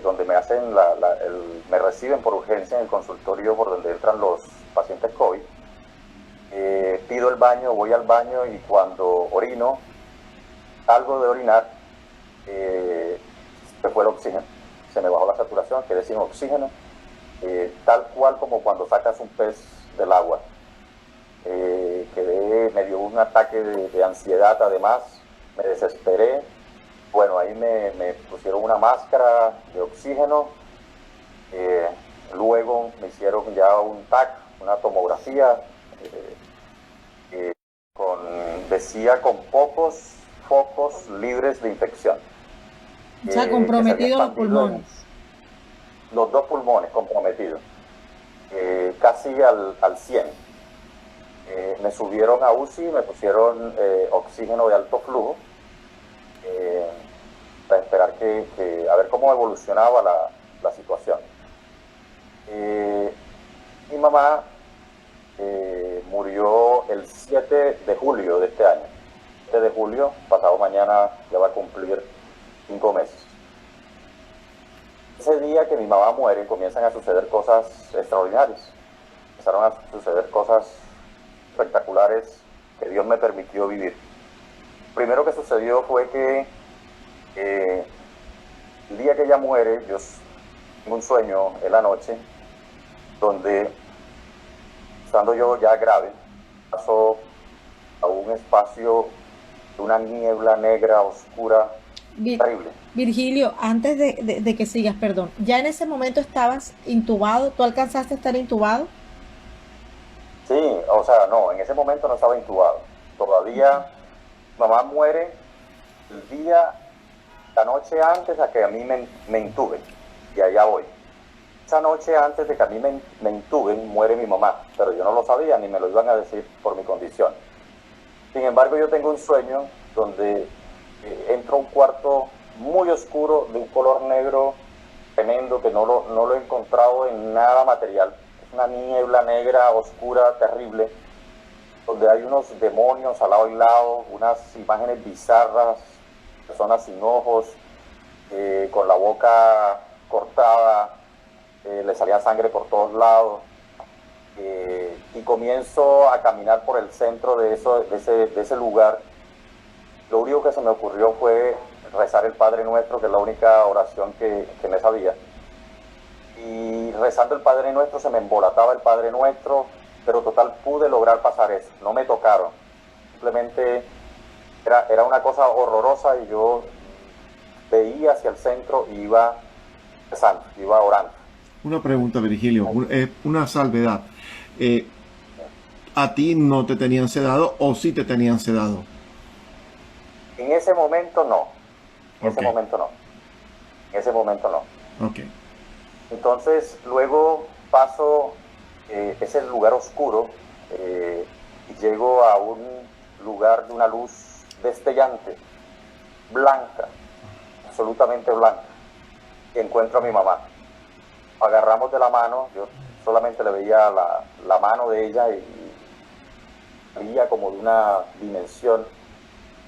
donde me hacen me reciben por urgencia en el consultorio por donde entran los pacientes COVID. Pido el baño, voy al baño y cuando orino, salgo de orinar, se fue el oxígeno, se me bajó la saturación, quedé sin oxígeno, tal cual como cuando sacas un pez del agua. Me dio un ataque de ansiedad, además, me desesperé. Bueno, ahí me pusieron una máscara de oxígeno, luego me hicieron ya un TAC, una tomografía, decía con pocos focos libres de infección. O sea, comprometidos los pulmones. Los dos pulmones comprometidos, casi al 100. Me subieron a UCI, me pusieron oxígeno de alto flujo, para esperar a ver cómo evolucionaba la situación. Mi mamá murió el 7 de julio de este año. 7 de julio, pasado mañana, ya va a cumplir 5 meses. Ese día que mi mamá muere, comienzan a suceder cosas extraordinarias. Empezaron a suceder cosas espectaculares que Dios me permitió vivir. Lo primero que sucedió fue que el día que ella muere, yo tengo un sueño en la noche donde, estando yo ya grave, pasó a un espacio de una niebla negra, oscura, terrible. Virgilio, antes de que sigas, perdón, ¿ya en ese momento estabas intubado? ¿Tú alcanzaste a estar intubado? Sí, o sea, no, en ese momento no estaba intubado. Todavía, mamá muere el día, la noche antes a que a mí me intuben, y allá voy. Esa noche antes de que a mí me intuben, muere mi mamá, pero yo no lo sabía ni me lo iban a decir por mi condición. Sin embargo, yo tengo un sueño donde entro a un cuarto muy oscuro, de un color negro tremendo, que no lo he encontrado en nada material. Es una niebla negra, oscura, terrible, donde hay unos demonios al lado y lado, unas imágenes bizarras, personas sin ojos, con la boca cortada, le salía sangre por todos lados. Y comienzo a caminar por el centro de ese lugar. Lo único que se me ocurrió fue rezar el Padre Nuestro, que es la única oración que me sabía. Y rezando el Padre Nuestro se me embolataba el Padre Nuestro, pero total pude lograr pasar eso. No me tocaron. Simplemente era una cosa horrorosa y yo veía hacia el centro y iba rezando, iba orando. Una pregunta, Virgilio, una salvedad. ¿A ti no te tenían sedado o sí te tenían sedado? En ese momento no. En ese Ok, momento no. En ese momento no. ok. Entonces, luego paso ese lugar oscuro, y llego a un lugar de una luz destellante, blanca, absolutamente blanca, y encuentro a mi mamá. Agarramos de la mano, yo solamente le veía la mano de ella y veía como de una dimensión.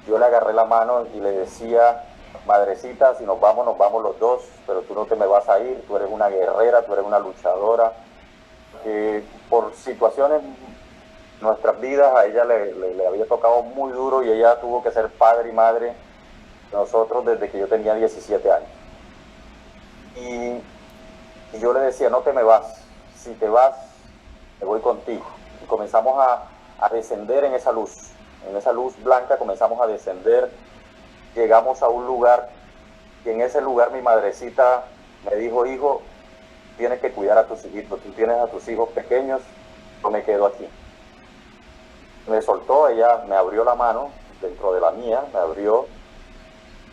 Yo le agarré la mano y le decía: madrecita, si nos vamos los dos, pero tú no te me vas a ir, tú eres una guerrera, tú eres una luchadora. Por situaciones nuestras vidas, a ella le había tocado muy duro y ella tuvo que ser padre y madre de nosotros desde que yo tenía 17 años. Y yo le decía: no te me vas, si te vas, me voy contigo. Y comenzamos a descender en esa luz blanca comenzamos a descender. Llegamos a un lugar y en ese lugar mi madrecita me dijo: hijo, tienes que cuidar a tus hijitos, tú tienes a tus hijos pequeños, yo me quedo aquí. Me soltó, ella me abrió la mano dentro de la mía, me abrió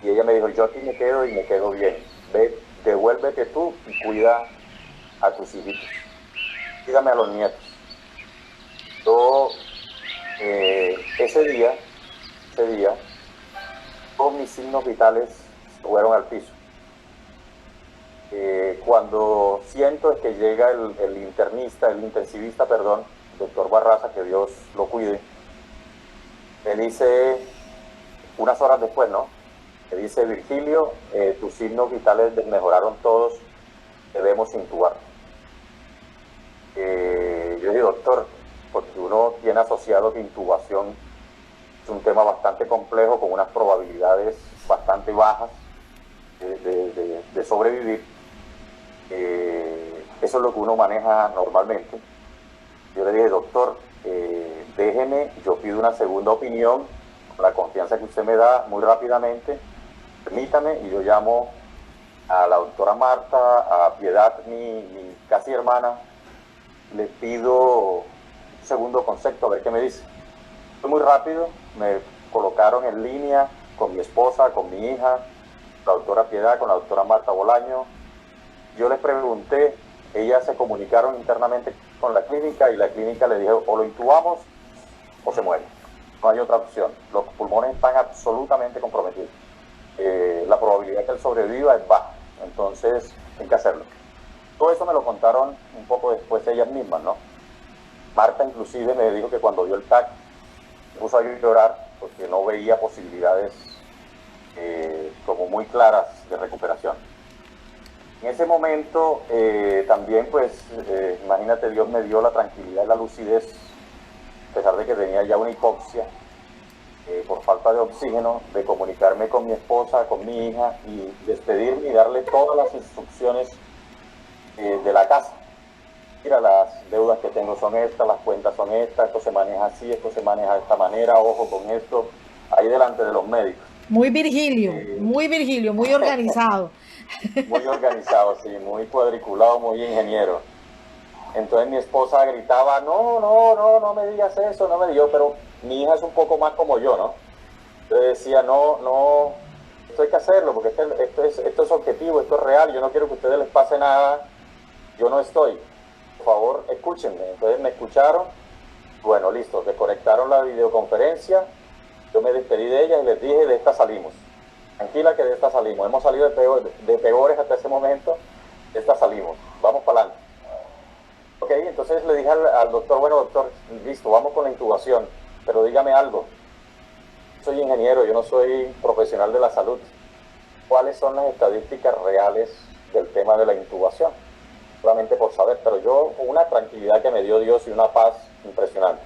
y ella me dijo: yo aquí me quedo y me quedo bien, ve, devuélvete tú y cuida a tus hijitos, cuídame a los nietos. Yo ese día, todos mis signos vitales se fueron al piso. Cuando siento que llega el intensivista, perdón, doctor Barraza, que Dios lo cuide, me dice, unas horas después, ¿no? Me dice: Virgilio, tus signos vitales desmejoraron todos, debemos intubar. Yo digo: doctor, porque uno tiene asociado que intubación es un tema bastante complejo, con unas probabilidades bastante bajas de sobrevivir. Eso es lo que uno maneja normalmente. Yo le dije: doctor, déjeme, yo pido una segunda opinión, con la confianza que usted me da, muy rápidamente, permítame, y yo llamo a la doctora Marta, a Piedad, mi casi hermana, le pido un segundo concepto, a ver qué me dice. Fue muy rápido, me colocaron en línea con mi esposa, con mi hija, la doctora Piedad, con la doctora Marta Bolaño. Yo les pregunté, ellas se comunicaron internamente con la clínica, y la clínica le dijo: o lo intubamos o se muere. No hay otra opción. Los pulmones están absolutamente comprometidos. La probabilidad de que él sobreviva es baja. Entonces, hay que hacerlo. Todo eso me lo contaron un poco después ellas mismas, ¿no? Marta inclusive me dijo que cuando vio el TAC se puso a llorar porque no veía posibilidades como muy claras de recuperación. En ese momento también, pues, imagínate, Dios me dio la tranquilidad y la lucidez, a pesar de que tenía ya una hipoxia por falta de oxígeno, de comunicarme con mi esposa, con mi hija, y despedirme y darle todas las instrucciones de la casa. Mira, las deudas que tengo son estas, las cuentas son estas, esto se maneja así, esto se maneja de esta manera, ojo con esto, ahí delante de los médicos. Muy Virgilio, muy organizado. Muy organizado, sí, muy cuadriculado, muy ingeniero. Entonces mi esposa gritaba: no me digas eso, no me digas, pero mi hija es un poco más como yo, ¿no? Yo decía: no, esto hay que hacerlo, porque esto es objetivo, esto es real, yo no quiero que a ustedes les pase nada, yo no estoy. Por favor, escúchenme. Entonces me escucharon. Bueno, listo, desconectaron la videoconferencia, yo me despedí de ella y les dije: de esta salimos. Tranquila, que de esta salimos. Hemos salido de peores hasta ese momento, de esta salimos. Vamos para adelante. Ok, entonces le dije al doctor: bueno, doctor, listo, vamos con la intubación, pero dígame algo. Soy ingeniero, yo no soy profesional de la salud. ¿Cuáles son las estadísticas reales del tema de la intubación? Solamente por saber, pero yo, una tranquilidad que me dio Dios y una paz impresionante.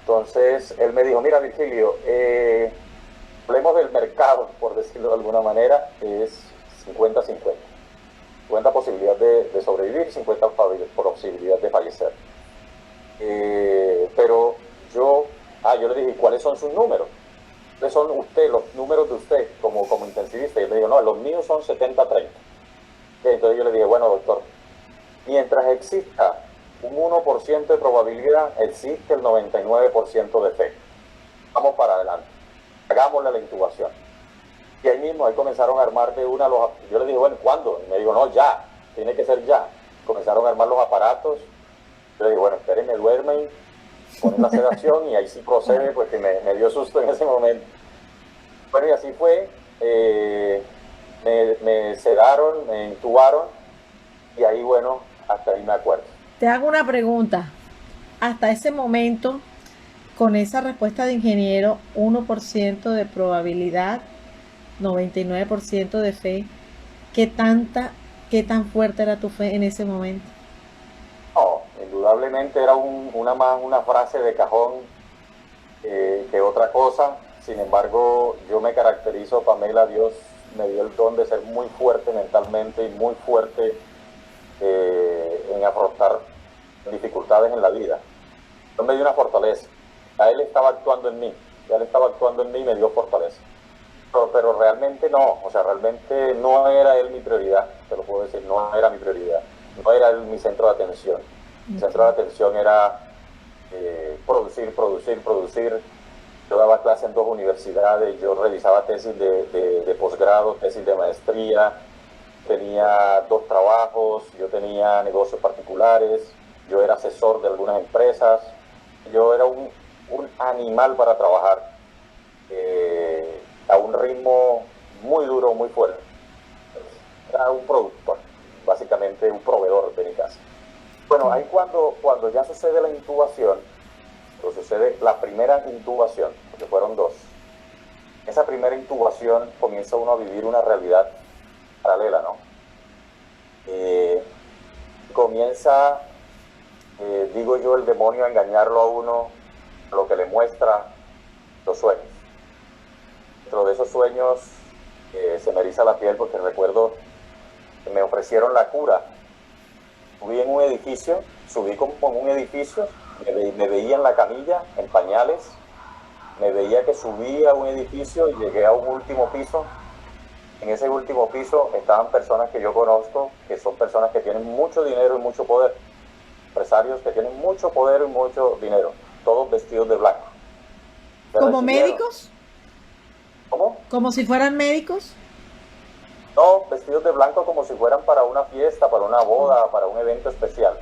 Entonces él me dijo: mira, Virgilio, hablemos del mercado, por decirlo de alguna manera, es 50-50. 50 posibilidad de sobrevivir, 50 posibilidad de fallecer. Pero yo le dije: ¿cuáles son sus números? ¿Cuáles son los números de usted como intensivista? Y él me dijo: no, los míos son 70-30. Entonces yo le dije: bueno, doctor, mientras exista un 1% de probabilidad, existe el 99% de fe. Vamos para adelante. Hagámosle la intubación. Y ahí mismo, ahí comenzaron a armar de una los... Yo le dije: bueno, ¿cuándo? Y me dijo: no, ya, tiene que ser ya. Comenzaron a armar los aparatos. Yo le dije: bueno, espérenme, duermen, ponen la sedación, y ahí sí procede, porque me dio susto en ese momento. Bueno, y así fue. Me sedaron, me intubaron, y ahí, bueno, hasta ahí me acuerdo. Te hago una pregunta. Hasta ese momento, con esa respuesta de ingeniero, 1% de probabilidad, 99% de fe, ¿qué tan fuerte era tu fe en ese momento? No, indudablemente era una frase de cajón que otra cosa. Sin embargo, yo me caracterizo, Pamela, Dios me dio el don de ser muy fuerte mentalmente y muy fuerte en afrontar dificultades en la vida. Dios me dio una fortaleza. Él estaba actuando en mí, y me dio fortaleza. Pero realmente no, o sea, realmente no era él mi prioridad, te lo puedo decir, no era mi prioridad, no era él mi centro de atención. Mi centro de atención era producir. Yo daba clase en 2 universidades, yo realizaba tesis de posgrado, tesis de maestría, tenía 2 trabajos, yo tenía negocios particulares, yo era asesor de algunas empresas, yo era un animal para trabajar a un ritmo muy duro, muy fuerte. Era un productor, básicamente un proveedor de mi casa. Bueno, ahí cuando ya sucede la intubación, sucede la primera intubación, porque fueron 2. esa primera intubación comienza uno a vivir una realidad paralela, ¿no? Comienza, digo yo, el demonio a engañarlo a uno, lo que le muestra los sueños. Dentro de esos sueños se me eriza la piel porque recuerdo que me ofrecieron la cura. Subí en un edificio, subí como en un edificio, me veía en la camilla, en pañales, me veía que subía a un edificio y llegué a un último piso. En ese último piso estaban personas que yo conozco, que son personas que tienen mucho dinero y mucho poder, empresarios que tienen mucho poder y mucho dinero, todos vestidos de blanco. ¿Como médicos? ¿Cómo? ¿Como si fueran médicos? No, vestidos de blanco como si fueran para una fiesta, para una boda, para un evento especial.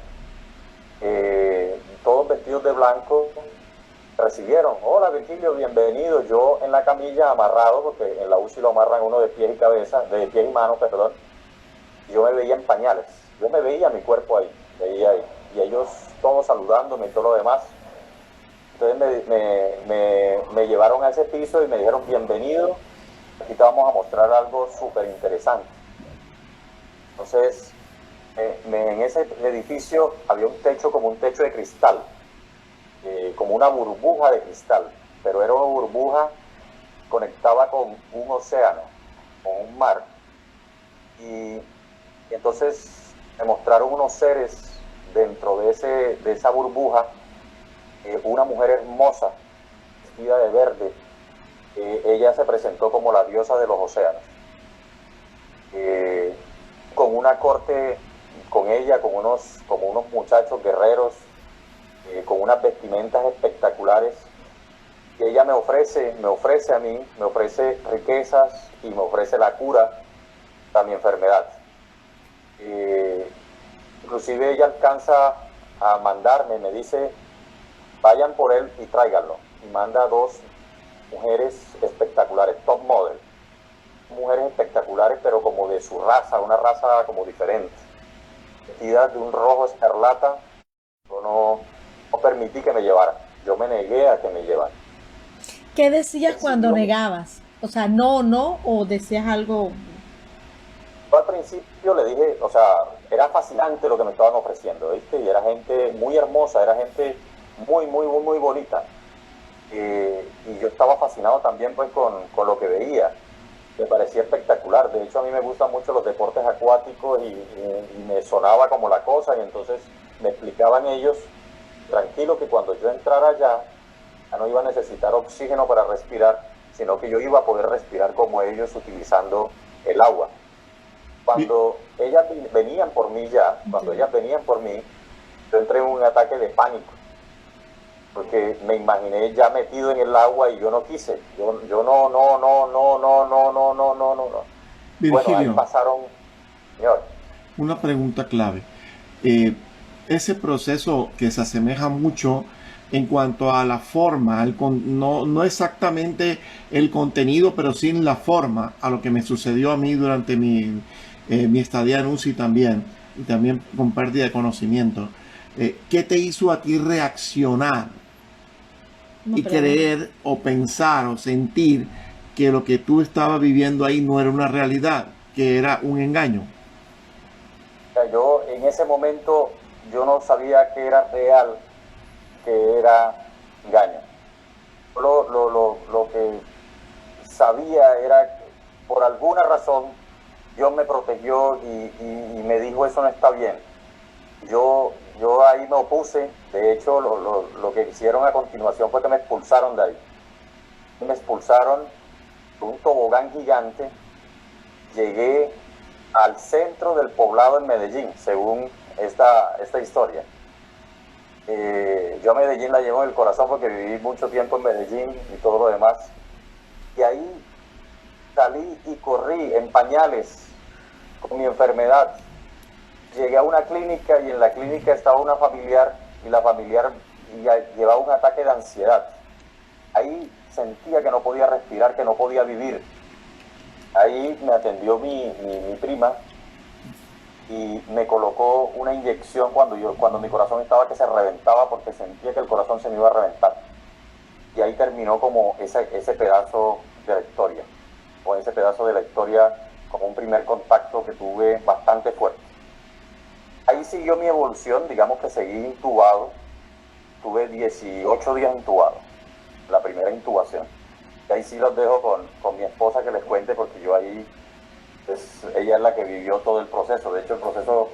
Todos vestidos de blanco recibieron. Hola Virgilio, bienvenido. Yo en la camilla amarrado, porque en la UCI lo amarran uno de pies y cabeza, de pies y manos, perdón. Yo me veía en pañales. Yo me veía mi cuerpo ahí, veía ahí. Y ellos todos saludándome y todo lo demás. Entonces me llevaron a ese piso y me dijeron bienvenido. Aquí te vamos a mostrar algo súper interesante. Entonces, en ese edificio había un techo como un techo de cristal, como una burbuja de cristal, pero era una burbuja conectada con un océano, con un mar. Y entonces me mostraron unos seres dentro de esa burbuja, una mujer hermosa, vestida de verde. Ella se presentó como la diosa de los océanos, con una corte, con ella, como unos muchachos guerreros, con unas vestimentas espectaculares, que ella me ofrece a mí, me ofrece riquezas y me ofrece la cura a mi enfermedad. Inclusive ella alcanza a mandarme, me dice, vayan por él y tráiganlo, y manda 2 mujeres espectaculares, top model, mujeres espectaculares, pero como de su raza, una raza como diferente, vestidas de un rojo escarlata. Yo no permití que me llevaran, yo me negué a que me llevaran. ¿Qué decías cuando negabas? O sea, no, o decías algo. Yo al principio le dije, o sea, era fascinante lo que me estaban ofreciendo, ¿viste? Y era gente muy hermosa, era gente muy bonita. Y yo estaba fascinado también pues con lo que veía, me parecía espectacular. De hecho a mí me gustan mucho los deportes acuáticos y me sonaba como la cosa, y entonces me explicaban ellos, tranquilo, que cuando yo entrara allá ya no iba a necesitar oxígeno para respirar, sino que yo iba a poder respirar como ellos utilizando el agua. Cuando ellas venían por mí, yo entré en un ataque de pánico, porque me imaginé ya metido en el agua y yo no quise. Yo no. Virgilio, bueno, ahí pasaron, señor. Una pregunta clave. Ese proceso que se asemeja mucho en cuanto a la forma, no exactamente el contenido, pero sí la forma, a lo que me sucedió a mí durante mi estadía en UCI también, y también con pérdida de conocimiento. ¿Qué te hizo a ti reaccionar y creer o pensar o sentir que lo que tú estabas viviendo ahí no era una realidad, que era un engaño? O sea, yo en ese momento yo no sabía que era real, que era engaño. Lo que sabía era que por alguna razón Dios me protegió y me dijo eso no está bien. Yo ahí me opuse. De hecho lo que hicieron a continuación fue que me expulsaron de ahí. Me expulsaron por un tobogán gigante. Llegué al centro del poblado en Medellín, según esta historia. Yo a Medellín la llevo en el corazón porque viví mucho tiempo en Medellín y todo lo demás. Y ahí salí y corrí en pañales con mi enfermedad. Llegué a una clínica y en la clínica estaba una familiar y la familiar llevaba un ataque de ansiedad. Ahí sentía que no podía respirar, que no podía vivir. Ahí me atendió mi prima y me colocó una inyección cuando mi corazón estaba que se reventaba, porque sentía que el corazón se me iba a reventar. Y ahí terminó como ese pedazo de la historia, o ese pedazo de la historia como un primer contacto que tuve bastante fuerte. Ahí siguió mi evolución, digamos que seguí intubado, tuve 18 días intubado, la primera intubación. Y ahí sí los dejo con mi esposa que les cuente, porque yo ahí, pues, ella es la que vivió todo el proceso. De hecho, el proceso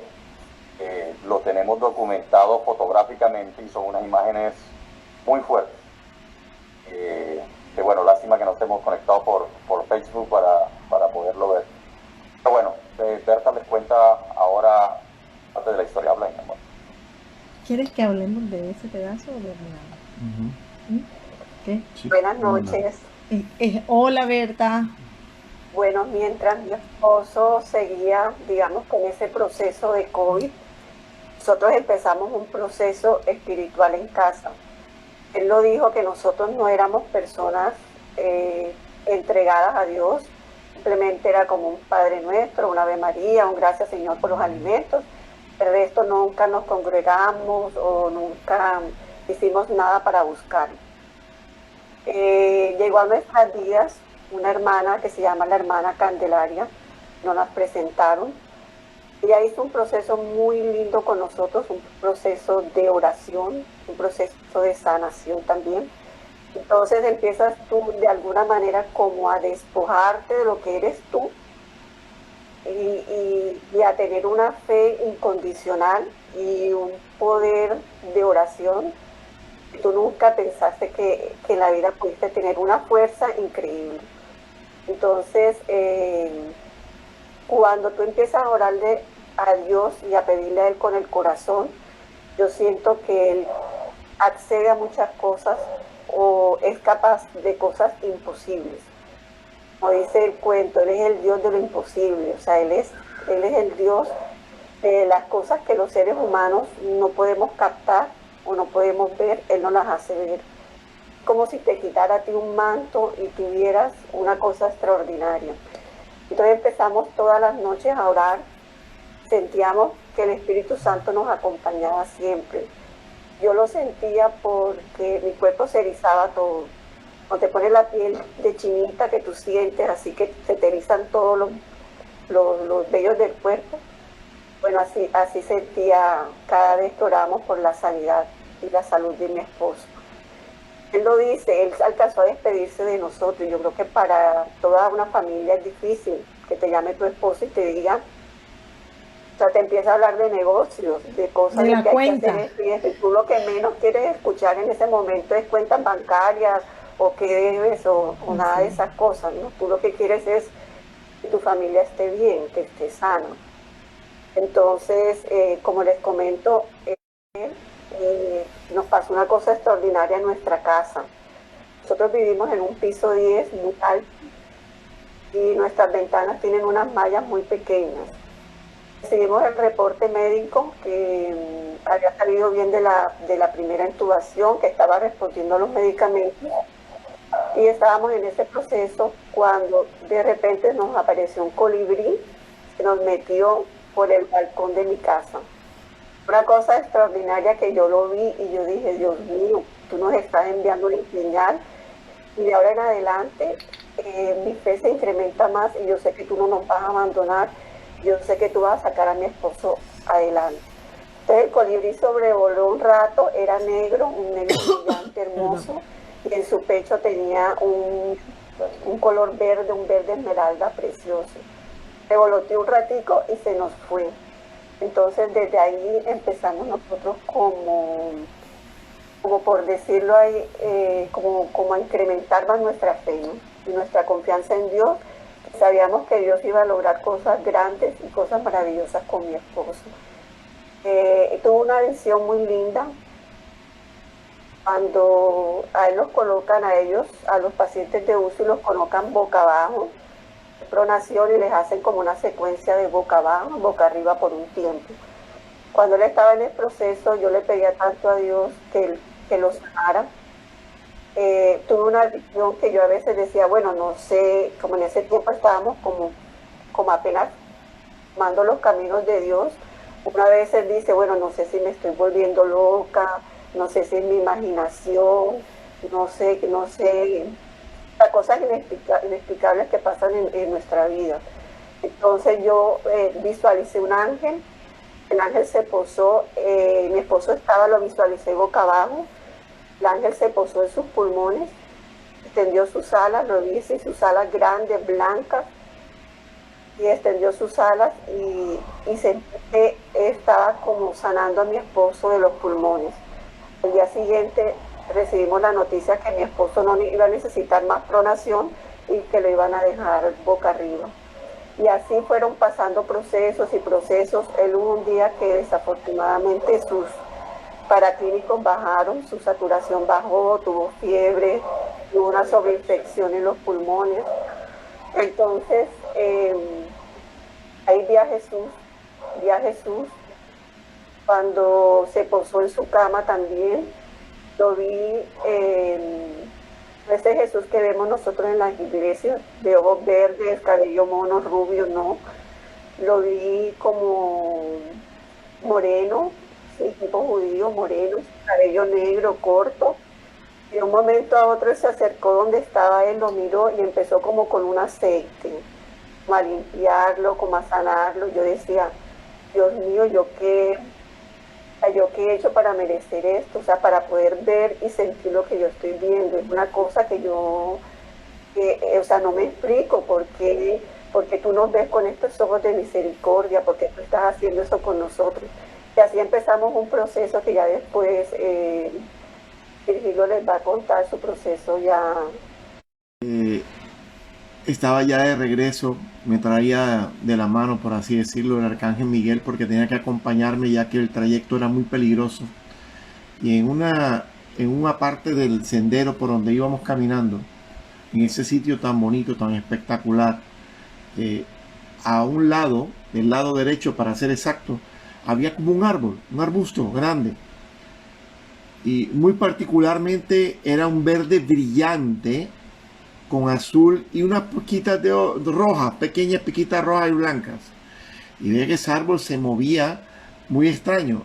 lo tenemos documentado fotográficamente y son unas imágenes muy fuertes. Que bueno, lástima que no estemos conectados por Facebook para poderlo ver. Pero bueno, Berta les cuenta ahora parte de la historia. Habla, mi amor. ¿Quieres que hablemos de ese pedazo o de nada? ¿Qué? Sí. Buenas noches. Hola, Berta. Bueno, mientras mi esposo seguía, digamos, con ese proceso de COVID, nosotros empezamos un proceso espiritual en casa. Él lo dijo que nosotros no éramos personas entregadas a Dios, simplemente era como un Padre Nuestro, una Ave María, un Gracias Señor por los alimentos. El resto nunca nos congregamos o nunca hicimos nada para buscar. Llegó a nuestras vidas una hermana que se llama la hermana Candelaria, nos las presentaron. Ella hizo un proceso muy lindo con nosotros, un proceso de oración, un proceso de sanación también. Entonces empiezas tú de alguna manera como a despojarte de lo que eres tú y a tener una fe incondicional y un poder de oración. Tú nunca pensaste que en la vida pudiste tener una fuerza increíble. Entonces, cuando tú empiezas a orarle a Dios y a pedirle a Él con el corazón, yo siento que Él accede a muchas cosas o es capaz de cosas imposibles. Como dice el cuento, Él es el Dios de lo imposible, o sea, Él es el Dios de las cosas que los seres humanos no podemos captar o no podemos ver, Él nos las hace ver. Como si te quitara a ti un manto y tuvieras una cosa extraordinaria. Entonces empezamos todas las noches a orar, sentíamos que el Espíritu Santo nos acompañaba siempre. Yo lo sentía porque mi cuerpo se erizaba todo. Cuando te pones la piel de chinita que tú sientes, así que se te erizan todos los vellos del cuerpo. Bueno, así sentía cada vez que orábamos por la sanidad y la salud de mi esposo. Él lo dice, él alcanzó a despedirse de nosotros. Yo creo que para toda una familia es difícil que te llame tu esposo y te diga, o sea, te empieza a hablar de negocios, de cosas de la que cuenta. hay que hacer. Y tú lo que menos quieres escuchar en ese momento es cuentas bancarias o qué debes o nada de esas cosas, ¿no? Tú lo que quieres es que tu familia esté bien, que esté sana. Entonces, como les comento, nos pasó una cosa extraordinaria en nuestra casa. Nosotros vivimos en un piso 10 muy alto y nuestras ventanas tienen unas mallas muy pequeñas. Recibimos el reporte médico que había salido bien de la primera intubación, que estaba respondiendo a los medicamentos, y estábamos en ese proceso cuando de repente nos apareció un colibrí que nos metió por el balcón de mi casa. Una cosa extraordinaria que yo lo vi y yo dije, Dios mío, tú nos estás enviando una señal y de ahora en adelante mi fe se incrementa más y yo sé que tú no nos vas a abandonar, yo sé que tú vas a sacar a mi esposo adelante. Entonces el colibrí sobrevoló un rato, era negro, un negro brillante, hermoso, y en su pecho tenía un color verde, un verde esmeralda precioso. Revoloteó un ratico y se nos fue. Entonces desde ahí empezamos nosotros como por decirlo ahí, como a incrementar más nuestra fe, ¿no? Y nuestra confianza en Dios. Sabíamos que Dios iba a lograr cosas grandes y cosas maravillosas con mi esposo. Tuvo una visión muy linda cuando a él los colocan, a los pacientes de UCI los colocan boca abajo, pronación, y les hacen como una secuencia de boca abajo, boca arriba por un tiempo. Cuando él estaba en el proceso, yo le pedía tanto a Dios que lo sanara. Tuve una visión que yo a veces decía, bueno, no sé, como en ese tiempo estábamos como apenas tomando los caminos de Dios. Una vez él dice, bueno, no sé si me estoy volviendo loca, no sé si es mi imaginación, no sé las cosas inexplicables que pasan en nuestra vida. Entonces yo visualicé un ángel, el ángel se posó, mi esposo lo visualicé boca abajo, el ángel se posó en sus pulmones, extendió sus alas, lo hice, sus alas grandes, blancas, y extendió sus alas y sentí que estaba como sanando a mi esposo de los pulmones. El día siguiente recibimos la noticia que mi esposo no iba a necesitar más pronación y que lo iban a dejar boca arriba. Y así fueron pasando procesos y procesos. Él hubo un día que desafortunadamente sus paraclínicos bajaron, su saturación bajó, tuvo fiebre, tuvo una sobreinfección en los pulmones. Entonces, ahí vi a Jesús, cuando se posó en su cama también, lo vi, ese Jesús que vemos nosotros en las iglesias, de ojos verdes, cabello mono, rubio, no, lo vi como moreno, sí, tipo judío, moreno, cabello negro, corto. De un momento a otro se acercó donde estaba él, lo miró y empezó como con un aceite, como a limpiarlo, como a sanarlo. Yo decía, Dios mío, ¿yo qué he hecho para merecer esto? O sea, para poder ver y sentir lo que yo estoy viendo. Es una cosa que o sea, no me explico porque tú nos ves con estos ojos de misericordia, porque tú estás haciendo eso con nosotros. Y así empezamos un proceso que ya después Virgilio les va a contar su proceso ya. Estaba ya de regreso, me traía de la mano, por así decirlo, el arcángel Miguel, porque tenía que acompañarme ya que el trayecto era muy peligroso. Y en una parte del sendero por donde íbamos caminando, en ese sitio tan bonito, tan espectacular, a un lado, del lado derecho para ser exacto, había como un árbol, un arbusto grande. Y muy particularmente era un verde brillante con azul y unas poquitas de rojas, pequeñas piquitas rojas y blancas. Y veía que ese árbol se movía muy extraño.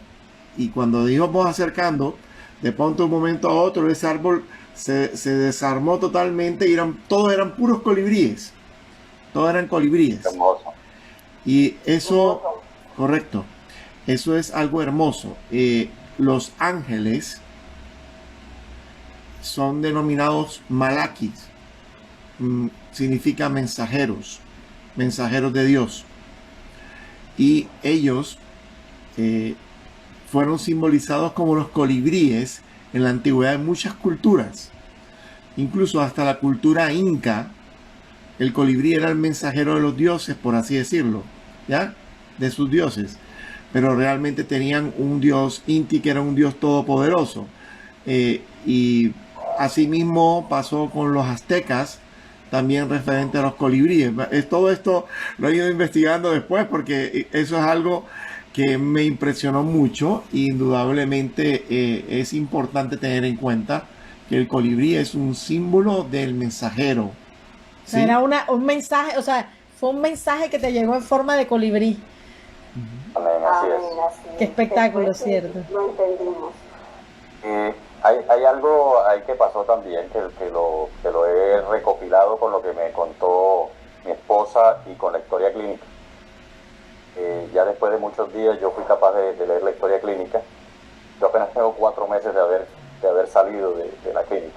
Y cuando íbamos acercando, de pronto de un momento a otro, ese árbol se desarmó totalmente y todos eran puros colibríes. Todos eran colibríes. Hermoso. Y eso, correcto, eso es algo hermoso. Los ángeles son denominados malakis. Significa mensajeros de Dios, y ellos fueron simbolizados como los colibríes en la antigüedad en muchas culturas, incluso hasta la cultura inca. El colibrí era el mensajero de los dioses, por así decirlo, ¿ya? De sus dioses, pero realmente tenían un dios Inti que era un dios todopoderoso, y asimismo pasó con los aztecas, también referente a los colibríes. Todo esto lo he ido investigando después porque eso es algo que me impresionó mucho. Indudablemente es importante tener en cuenta que el colibrí es un símbolo del mensajero. ¿Sí? O sea, era un mensaje, o sea, fue un mensaje que te llegó en forma de colibrí. Amén, así es. Qué espectáculo, ¿cierto? Lo entendimos. Hay algo ahí que pasó también, que lo he recopilado con lo que me contó mi esposa y con la historia clínica. Ya después de muchos días yo fui capaz de leer la historia clínica. Yo apenas tengo 4 meses de haber salido de la clínica.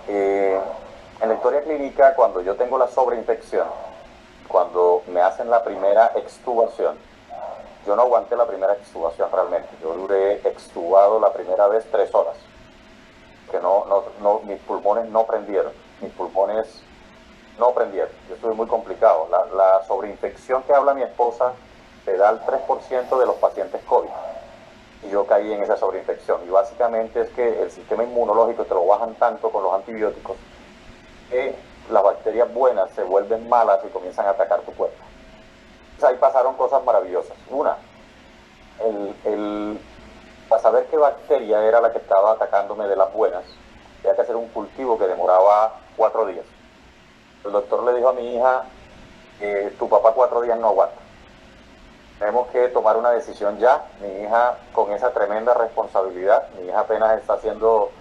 En la historia clínica, cuando yo tengo la sobreinfección, cuando me hacen la primera extubación, yo no aguanté la primera extubación realmente. Yo duré extubado la primera vez 3 horas. Que mis pulmones no prendieron. Yo estuve muy complicado. La sobreinfección que habla mi esposa le da al 3% de los pacientes COVID. Y yo caí en esa sobreinfección. Y básicamente es que el sistema inmunológico te lo bajan tanto con los antibióticos que las bacterias buenas se vuelven malas y comienzan a atacar tu cuerpo. Ahí pasaron cosas maravillosas. Una, para saber qué bacteria era la que estaba atacándome de las buenas, había que hacer un cultivo que demoraba 4 días. El doctor le dijo a mi hija, tu papá 4 días no aguanta. Tenemos que tomar una decisión ya. Mi hija, con esa tremenda responsabilidad, mi hija apenas está haciendo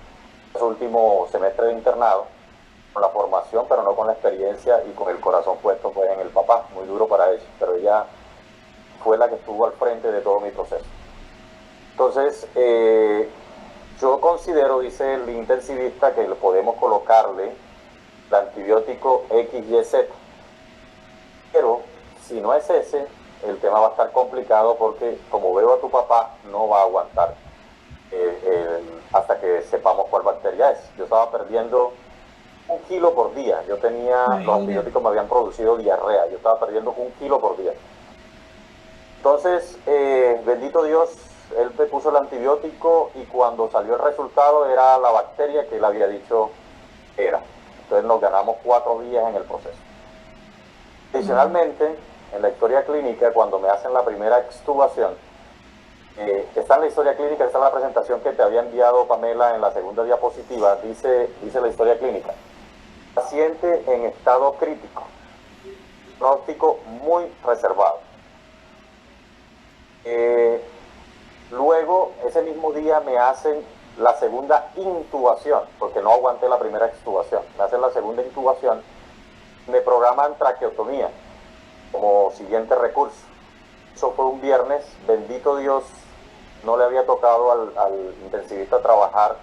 su último semestre de internado, con la formación, pero no con la experiencia y con el corazón puesto pues en el papá, muy duro para ella, pero ella fue la que estuvo al frente de todo mi proceso. Entonces, yo considero, dice el intensivista, que le podemos colocarle el antibiótico XYZ, pero si no es ese, el tema va a estar complicado porque como veo a tu papá, no va a aguantar hasta que sepamos cuál bacteria es. Yo estaba perdiendo 1 kilo por día. Yo tenía, los antibióticos me habían producido diarrea. Yo estaba perdiendo 1 kilo por día. Entonces, bendito Dios, él me puso el antibiótico y cuando salió el resultado era la bacteria que él había dicho era. Entonces nos ganamos 4 días en el proceso. Adicionalmente, en la historia clínica, cuando me hacen la primera extubación, está en la historia clínica, está en la presentación que te había enviado Pamela en la segunda diapositiva, dice la historia clínica. Paciente en estado crítico, pronóstico muy reservado. Luego, ese mismo día me hacen la segunda intubación, porque no aguanté la primera extubación. Me hacen la segunda intubación, me programan traqueotomía como siguiente recurso. Eso fue un viernes, bendito Dios, no le había tocado al intensivista trabajar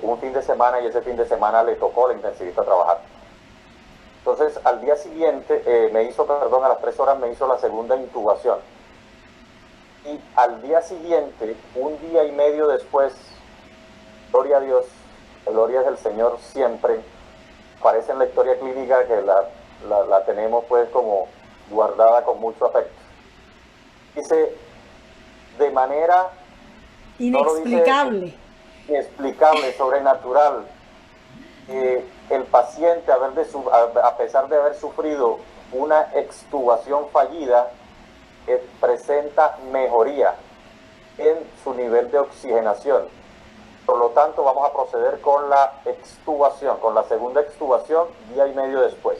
un fin de semana y ese fin de semana le tocó al intensivista trabajar. Entonces, al día siguiente, a las 3 horas me hizo la segunda intubación. Y al día siguiente, 1 día y medio después, gloria a Dios, gloria del Señor siempre, aparece en la historia clínica que la tenemos pues como guardada con mucho afecto. Dice, de manera inexplicable, inexplicable, sobrenatural, el paciente, a pesar de haber sufrido una extubación fallida, presenta mejoría en su nivel de oxigenación. Por lo tanto, vamos a proceder con la extubación, con la segunda extubación, día y medio después.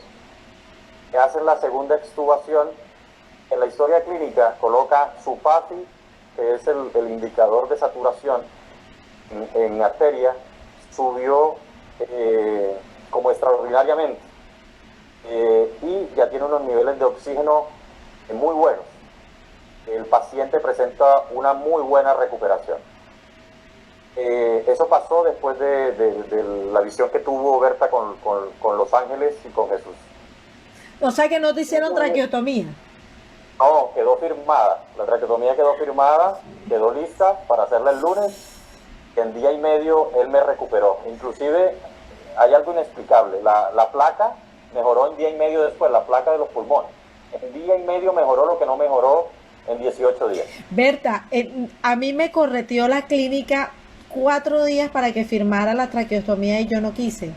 Me hacen la segunda extubación. En la historia clínica coloca su PAFI, que es el indicador de saturación en arteria, subió como extraordinariamente y ya tiene unos niveles de oxígeno muy buenos. El paciente presenta una muy buena recuperación. Eso pasó después de la visión que tuvo Berta con Los Ángeles y con Jesús. O sea que no te hicieron traqueotomía. No, quedó firmada. La traqueotomía quedó firmada, quedó lista para hacerla el lunes. Y en día y medio él me recuperó. Inclusive hay algo inexplicable. La placa mejoró en día y medio después, la placa de los pulmones. En día y medio mejoró lo que no mejoró en 18 días. Berta, a mí me correteó la clínica 4 días para que firmara la traqueostomía y yo no quise.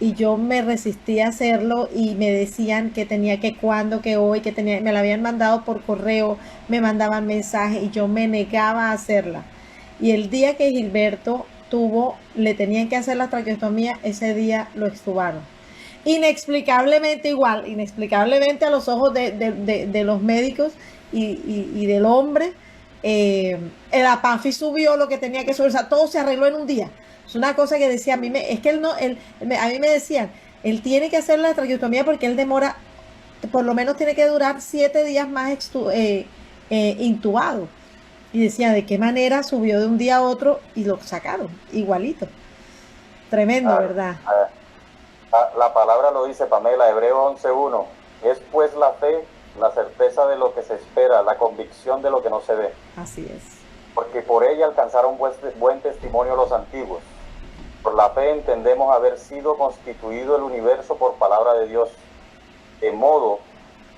Y yo me resistí a hacerlo y me decían que tenía que cuándo, que hoy, que tenía, me la habían mandado por correo, me mandaban mensajes y yo me negaba a hacerla. Y el día que Gilberto le tenían que hacer la traqueostomía, ese día lo extubaron. Inexplicablemente igual, inexplicablemente a los ojos de los médicos y del hombre, el APAFI subió lo que tenía que subir, o sea, todo se arregló en un día. Es una cosa que decía, a mí me decían, él tiene que hacer la traqueostomía porque él demora, por lo menos tiene que durar 7 días más intubado. Y decía, ¿de qué manera subió de un día a otro? Y lo sacaron, igualito. Tremendo, ¿verdad? La palabra lo dice, Pamela, Hebreo 11:1. Es pues la fe, la certeza de lo que se espera, la convicción de lo que no se ve. Así es. Porque por ella alcanzaron buen testimonio los antiguos. Por la fe entendemos haber sido constituido el universo por palabra de Dios, de modo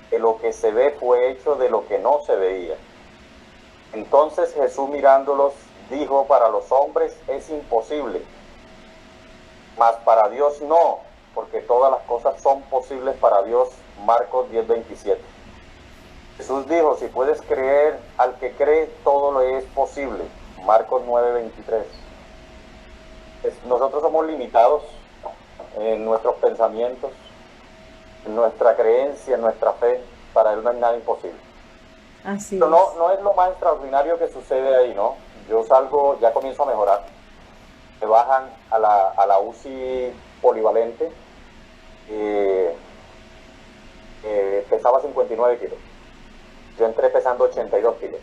que lo que se ve fue hecho de lo que no se veía. Entonces Jesús mirándolos dijo, para los hombres es imposible, mas para Dios no, porque todas las cosas son posibles para Dios. Marcos 10:27. Jesús dijo, si puedes creer, al que cree todo le es posible. Marcos 9:23. Nosotros somos limitados en nuestros pensamientos, en nuestra creencia, en nuestra fe. Para Él no hay nada imposible. Así pero no es lo más extraordinario que sucede ahí, ¿no? Yo salgo, ya comienzo a mejorar. Me bajan a la UCI polivalente, pesaba 59 kilos. Yo entré pesando 82 kilos.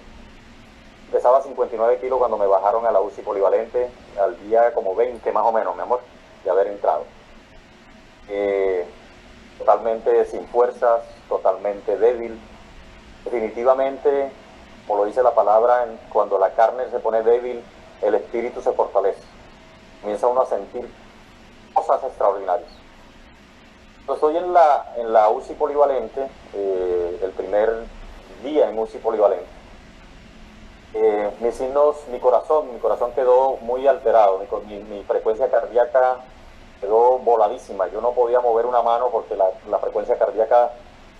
Pesaba 59 kilos cuando me bajaron a la UCI polivalente, al día como 20 más o menos, mi amor, de haber entrado. Totalmente sin fuerzas, totalmente débil. Definitivamente, como lo dice la palabra, cuando la carne se pone débil, el espíritu se fortalece. Comienza uno a sentir cosas extraordinarias. Estoy en la UCI polivalente, el primer día en UCI polivalente. Mis signos, mi corazón quedó muy alterado, mi frecuencia cardíaca quedó voladísima. Yo no podía mover una mano porque la frecuencia cardíaca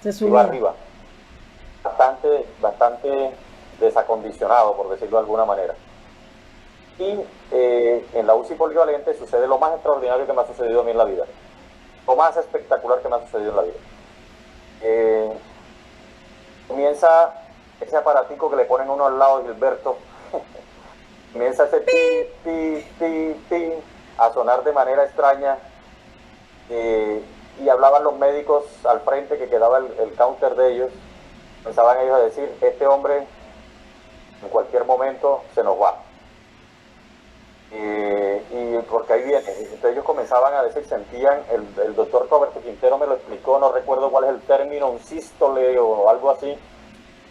Se iba subía. arriba. Bastante desacondicionado, por decirlo de alguna manera. Y en la UCI polivalente sucede lo más extraordinario que me ha sucedido a mí en la vida. Lo más espectacular que me ha sucedido en la vida. Comienza ese aparatico que le ponen uno al lado de Gilberto. Comienza ese pi, pi, pi, pi, a sonar de manera extraña. Y hablaban los médicos al frente, que quedaba el counter de ellos. Pensaban ellos a decir, este hombre en cualquier momento se nos va. Y porque ahí viene. Entonces ellos comenzaban a decir, sentían, el doctor Roberto Quintero me lo explicó, no recuerdo cuál es el término, un sístole o algo así.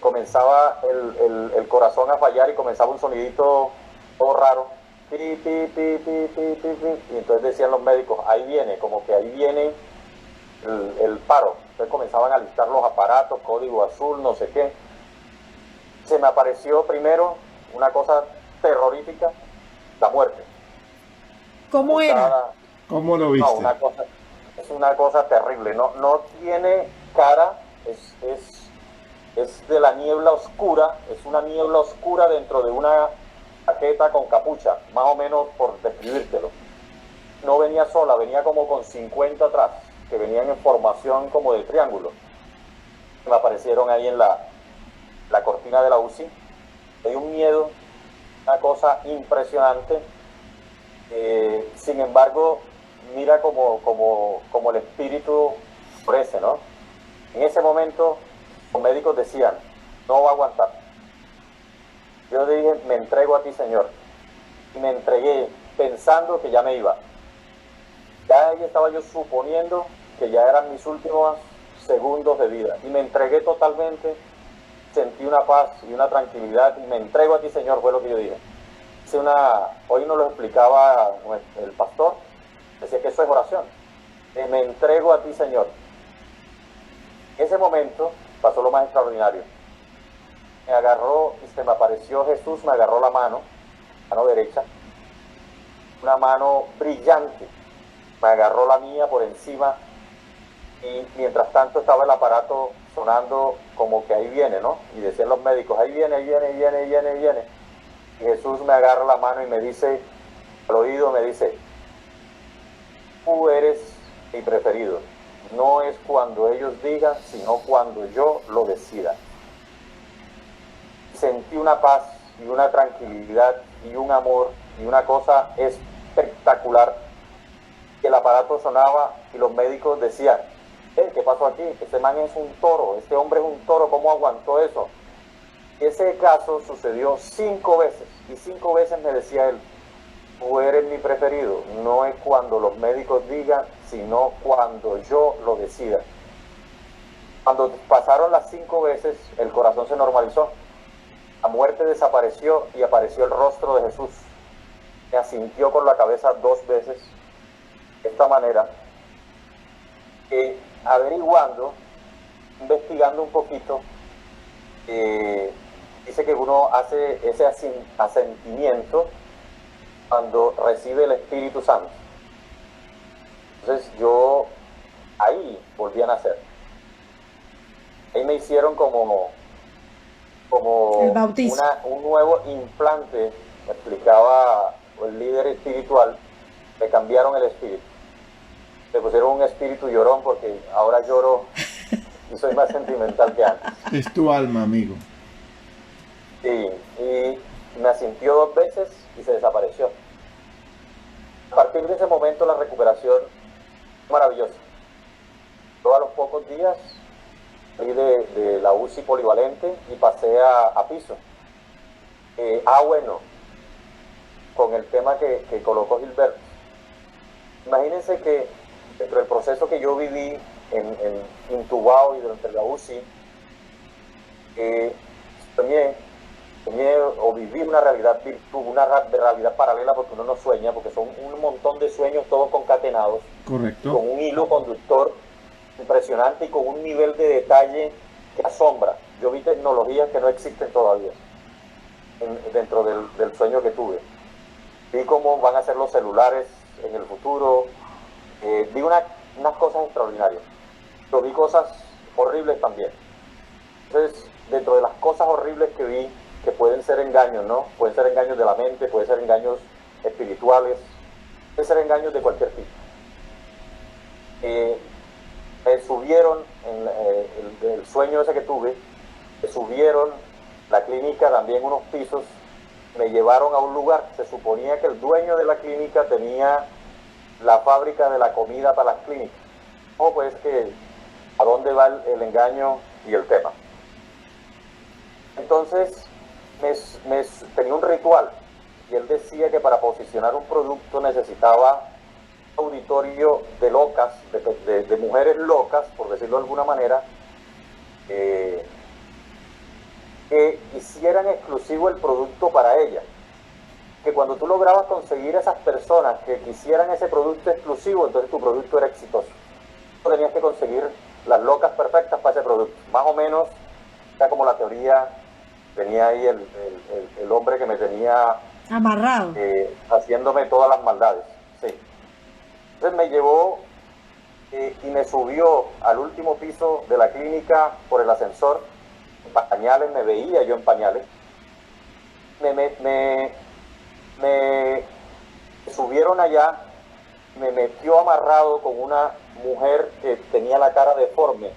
Comenzaba el corazón a fallar y comenzaba un sonidito todo raro. Pi, pi, pi, pi, pi, pi, pi. Y entonces decían los médicos, ahí viene, como que ahí viene el paro. Entonces comenzaban a listar los aparatos, código azul, no sé qué. Se me apareció primero una cosa terrorífica, la muerte. ¿Cómo era? ¿Cómo lo viste? No, es una cosa terrible. No tiene cara, es de la niebla oscura, es una niebla oscura dentro de una chaqueta con capucha, más o menos por describírtelo. No venía sola, venía como con 50 atrás, que venían en formación como de triángulo. Me aparecieron ahí en la cortina de la UCI. Me dio un miedo, una cosa impresionante. Sin embargo, mira como el espíritu ofrece, ¿no? En ese momento, los médicos decían, no va a aguantar. Yo dije, me entrego a ti, Señor. Y me entregué pensando que ya me iba. Ya ahí estaba yo suponiendo que ya eran mis últimos segundos de vida. Y me entregué totalmente, sentí una paz y una tranquilidad. Y me entrego a ti, Señor, fue lo que yo dije. Hoy nos lo explicaba el pastor, decía que eso es oración. Me entrego a ti, Señor. En ese momento pasó lo más extraordinario. Me agarró y se me apareció Jesús, me agarró la mano derecha, una mano brillante, me agarró la mía por encima y mientras tanto estaba el aparato sonando como que ahí viene, ¿no? Y decían los médicos, ahí viene, ahí viene, ahí viene, ahí viene, ahí viene. Y Jesús me agarra la mano y me dice, al oído me dice, tú eres mi preferido. No es cuando ellos digan, sino cuando yo lo decida. Sentí una paz y una tranquilidad y un amor y una cosa espectacular. El aparato sonaba y los médicos decían, ¿qué pasó aquí? Este man es un toro, este hombre es un toro, ¿cómo aguantó eso? Ese caso sucedió 5 veces y 5 veces me decía él, tú eres mi preferido. No es cuando los médicos digan, sino cuando yo lo decida. Cuando pasaron las 5 veces, el corazón se normalizó. La muerte desapareció y apareció el rostro de Jesús. Me asintió con la cabeza 2 veces. De esta manera, averiguando, investigando un poquito, dice que uno hace ese asentimiento cuando recibe el Espíritu Santo. Entonces yo ahí volví a nacer. Ahí me hicieron como El bautismo. un nuevo implante, me explicaba el líder espiritual, me cambiaron el espíritu. Me pusieron un espíritu llorón porque ahora lloro y soy más sentimental que antes. Es tu alma, amigo. Sí, y me asintió 2 veces y se desapareció. A partir de ese momento la recuperación Maravilloso. Yo a los pocos días salí de la UCI polivalente y pasé a piso. Bueno, con el tema que colocó Gilberto. Imagínense que dentro del proceso que yo viví intubado y durante la UCI, soñé o viví una realidad virtual, una realidad paralela, porque uno no sueña, porque son un montón de sueños todos concatenados. Correcto. Con un hilo conductor impresionante y con un nivel de detalle que asombra. Yo vi tecnologías que no existen todavía dentro del sueño que tuve. Vi cómo van a ser los celulares en el futuro. Vi unas cosas extraordinarias. Pero vi cosas horribles también. Entonces, dentro de las cosas horribles que vi, que pueden ser engaños, ¿no? Pueden ser engaños de la mente, pueden ser engaños espirituales, pueden ser engaños de cualquier tipo. Me subieron, el sueño ese que tuve, me subieron la clínica también unos pisos, me llevaron a un lugar. Se suponía que el dueño de la clínica tenía la fábrica de la comida para las clínicas. ¿Cómo pues que a dónde va el engaño y el tema? Entonces tenía un ritual y él decía que para posicionar un producto necesitaba un auditorio de locas, de mujeres locas, por decirlo de alguna manera, que hicieran exclusivo el producto para ella. Que cuando tú lograbas conseguir esas personas que quisieran ese producto exclusivo, entonces tu producto era exitoso. Tú tenías que conseguir las locas perfectas para ese producto. Más o menos, era como la teoría, tenía ahí el hombre que me tenía amarrado, haciéndome todas las maldades. Sí. Entonces me llevó y me subió al último piso de la clínica por el ascensor, en pañales, me veía yo en pañales. Me subieron allá, me metió amarrado con una mujer que tenía la cara deforme,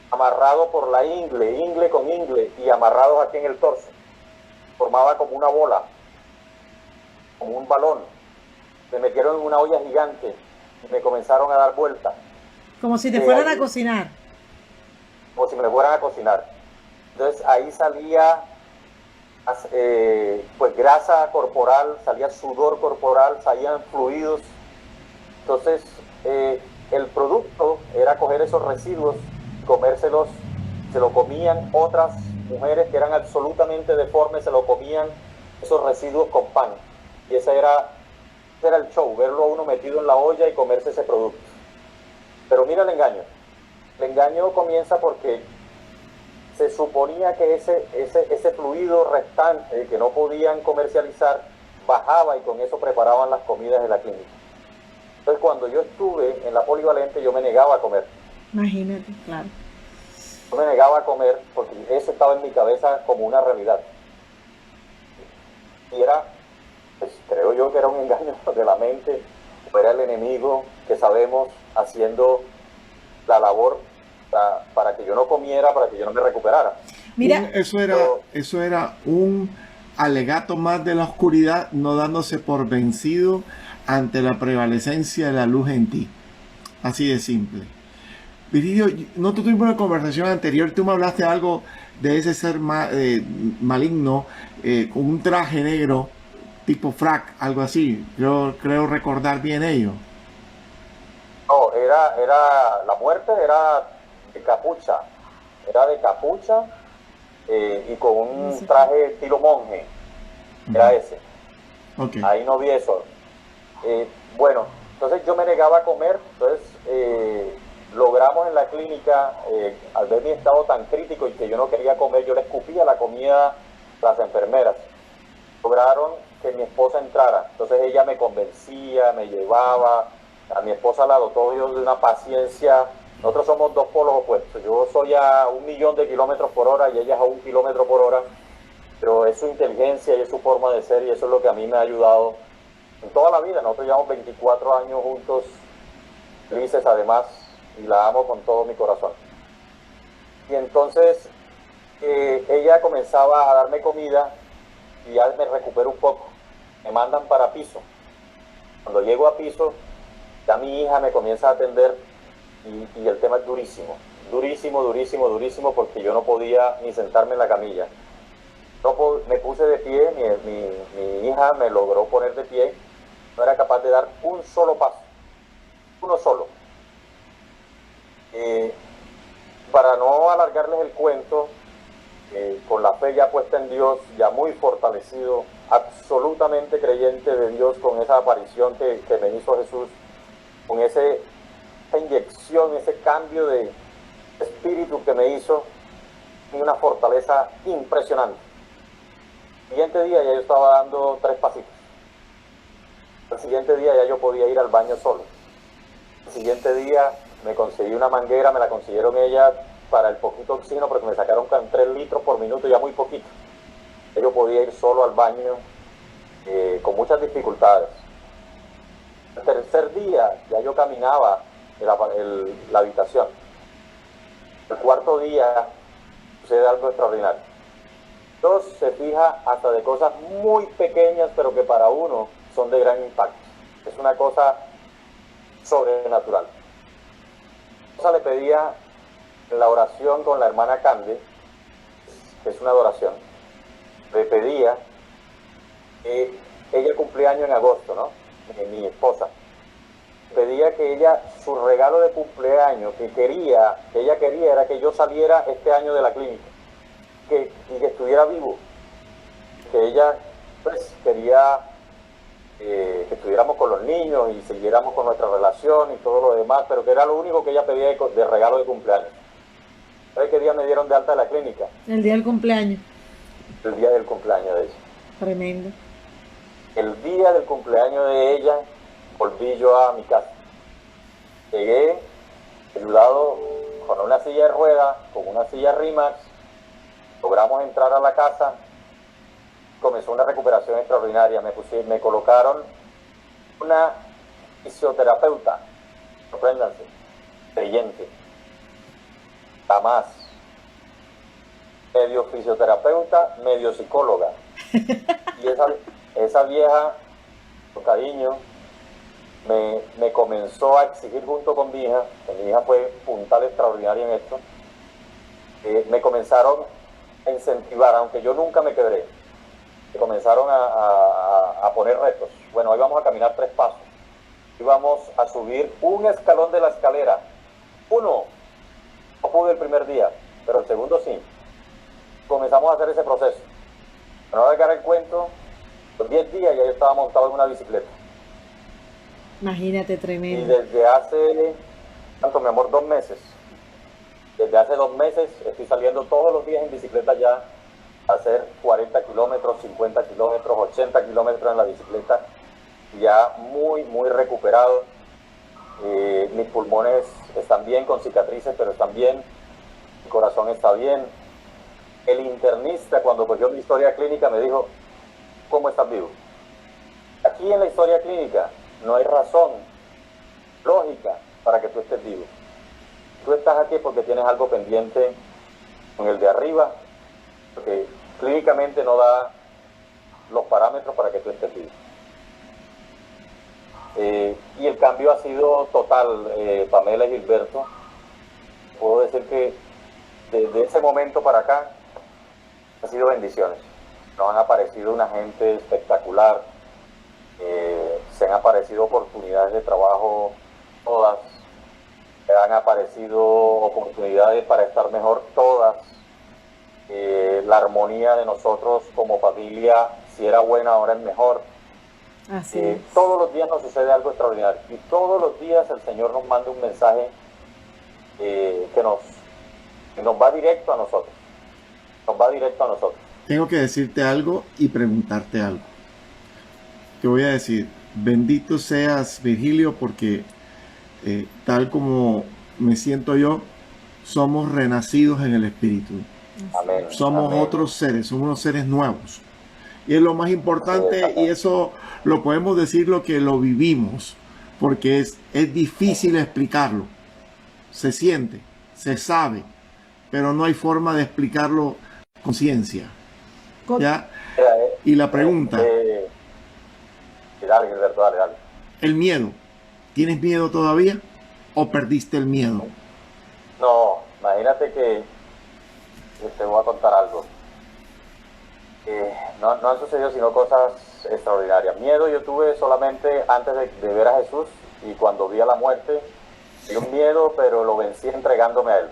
amarrado por la ingle con ingle y amarrados aquí en el torso. Formaba como una bola, como un balón. Me metieron en una olla gigante y me comenzaron a dar vueltas. como si te fueran a cocinar. Como si me fueran a cocinar. Entonces ahí salía pues grasa corporal, salía sudor corporal, salían fluidos. Entonces el producto era coger esos residuos, comérselos, se lo comían otras mujeres que eran absolutamente deformes, se lo comían esos residuos con pan. Y ese era el show, verlo a uno metido en la olla y comerse ese producto. Pero mira el engaño. El engaño comienza porque se suponía que ese fluido restante que no podían comercializar bajaba y con eso preparaban las comidas de la clínica. Entonces cuando yo estuve en la polivalente yo me negaba a comer. Imagínate, claro. Yo me negaba a comer porque eso estaba en mi cabeza como una realidad. Y era, pues, creo yo que era un engaño de la mente, era el enemigo que sabemos haciendo la labor para que yo no comiera, para que yo no me recuperara. Mira, Eso era un alegato más de la oscuridad, no dándose por vencido ante la prevalecencia de la luz en ti. Así de simple. Viridio, no tuvimos una conversación anterior, tú me hablaste algo de ese ser maligno con un traje negro tipo frac, algo así. Yo creo recordar bien ello. No, la muerte era de capucha, y con un traje estilo monje, era ese. Okay. Ahí no vi eso. Bueno, entonces yo me negaba a comer, entonces logramos en la clínica, al ver mi estado tan crítico y que yo no quería comer, yo le escupía la comida a las enfermeras. Lograron que mi esposa entrara, entonces ella me convencía, me llevaba. A mi esposa la dotó yo de una paciencia. Nosotros somos dos polos opuestos. Yo soy a 1.000.000 de kilómetros por hora y ella es a 1 kilómetro por hora. Pero es su inteligencia y es su forma de ser y eso es lo que a mí me ha ayudado en toda la vida. Nosotros llevamos 24 años juntos, felices además, y la amo con todo mi corazón. Y entonces ella comenzaba a darme comida y ya me recupero un poco. Me mandan para piso. Cuando llego a piso, Ya mi hija me comienza a atender y el tema es durísimo, durísimo, durísimo, durísimo, porque yo no podía ni sentarme en la camilla. Me puse de pie, mi hija me logró poner de pie, no era capaz de dar un solo paso, uno solo. Para no alargarles el cuento, con la fe ya puesta en Dios, ya muy fortalecido, absolutamente creyente de Dios, con esa aparición que me hizo Jesús, con esa inyección, ese cambio de espíritu que me hizo, y una fortaleza impresionante. El siguiente día ya yo estaba dando 3 pasitos. El siguiente día ya yo podía ir al baño solo. El siguiente día me conseguí una manguera, me la consiguieron ella para el poquito oxígeno, porque me sacaron 3 litros por minuto, ya muy poquito. Yo podía ir solo al baño con muchas dificultades. El tercer día ya yo caminaba la habitación. El cuarto día sucede algo extraordinario. Dios se fija hasta de cosas muy pequeñas, pero que para uno son de gran impacto. Es una cosa sobrenatural. Rosa le pedía en la oración con la hermana Candy, que es una adoración, le pedía que ella cumplía año en agosto, ¿no? Mi esposa. Pedía que ella, su regalo de cumpleaños que ella quería era que yo saliera este año de la clínica, y que estuviera vivo, que ella pues quería que estuviéramos con los niños y siguiéramos con nuestra relación y todo lo demás, pero que era lo único que ella pedía de regalo de cumpleaños. ¿Sabes qué día me dieron de alta de la clínica? El día del cumpleaños. El día del cumpleaños de ella. Tremendo. El día del cumpleaños de ella volví yo a mi casa. Llegué ayudado con una silla de ruedas, con una silla Rimax, logramos entrar a la casa, comenzó una recuperación extraordinaria, me colocaron una fisioterapeuta, sorpréndanse, creyente, la más, medio fisioterapeuta, medio psicóloga, y esa vieja, con cariño, me comenzó a exigir junto con mi hija, que mi hija fue puntal extraordinaria en esto, me comenzaron a incentivar, aunque yo nunca me quebré, me comenzaron a poner retos. Bueno, hoy vamos a caminar 3 pasos, íbamos a subir un escalón de la escalera, uno, no pude el primer día, pero el segundo sí. Comenzamos a hacer ese proceso. Para no alargar el cuento, los 10 días ya yo estaba montado en una bicicleta. Imagínate, Y tremendo. desde hace, ¿cuánto, mi amor? 2 meses. Desde hace 2 meses estoy saliendo todos los días en bicicleta ya a hacer 40 kilómetros, 50 kilómetros, 80 kilómetros en la bicicleta, ya muy, muy recuperado. Mis pulmones están bien, con cicatrices, pero están bien. Mi corazón está bien. El internista, cuando cogió mi historia clínica, me dijo: ¿cómo estás vivo? Aquí en la historia clínica no hay razón lógica para que tú estés vivo. Tú estás aquí porque tienes algo pendiente con el de arriba, porque clínicamente no da los parámetros para que tú estés vivo. Y el cambio ha sido total, Pamela y Gilberto. Puedo decir que desde ese momento para acá han sido bendiciones. Nos han aparecido una gente espectacular, se han aparecido oportunidades de trabajo todas, se han aparecido oportunidades para estar mejor todas. La armonía de nosotros como familia, si era buena, ahora es mejor. Así es. Todos los días nos sucede algo extraordinario y todos los días el Señor nos manda un mensaje que nos va directo a nosotros. Nos va directo a nosotros. Tengo que decirte algo y preguntarte algo. Te voy a decir, bendito seas, Virgilio, porque tal como me siento yo, somos renacidos en el Espíritu. Amén. Somos Amén. otros seres, somos unos seres nuevos. Y es lo más importante, y eso lo podemos decir lo que lo vivimos, porque es difícil explicarlo. Se siente, se sabe, pero no hay forma de explicarlo con ciencia. ¿Ya? Y la pregunta, Dale, Gilberto, dale. el miedo. ¿Tienes miedo todavía o perdiste el miedo? No, imagínate que te voy a contar algo. No han sucedido sino cosas extraordinarias. Miedo yo tuve solamente antes de ver a Jesús, y cuando vi a la muerte, tuve un miedo, pero lo vencí entregándome a Él.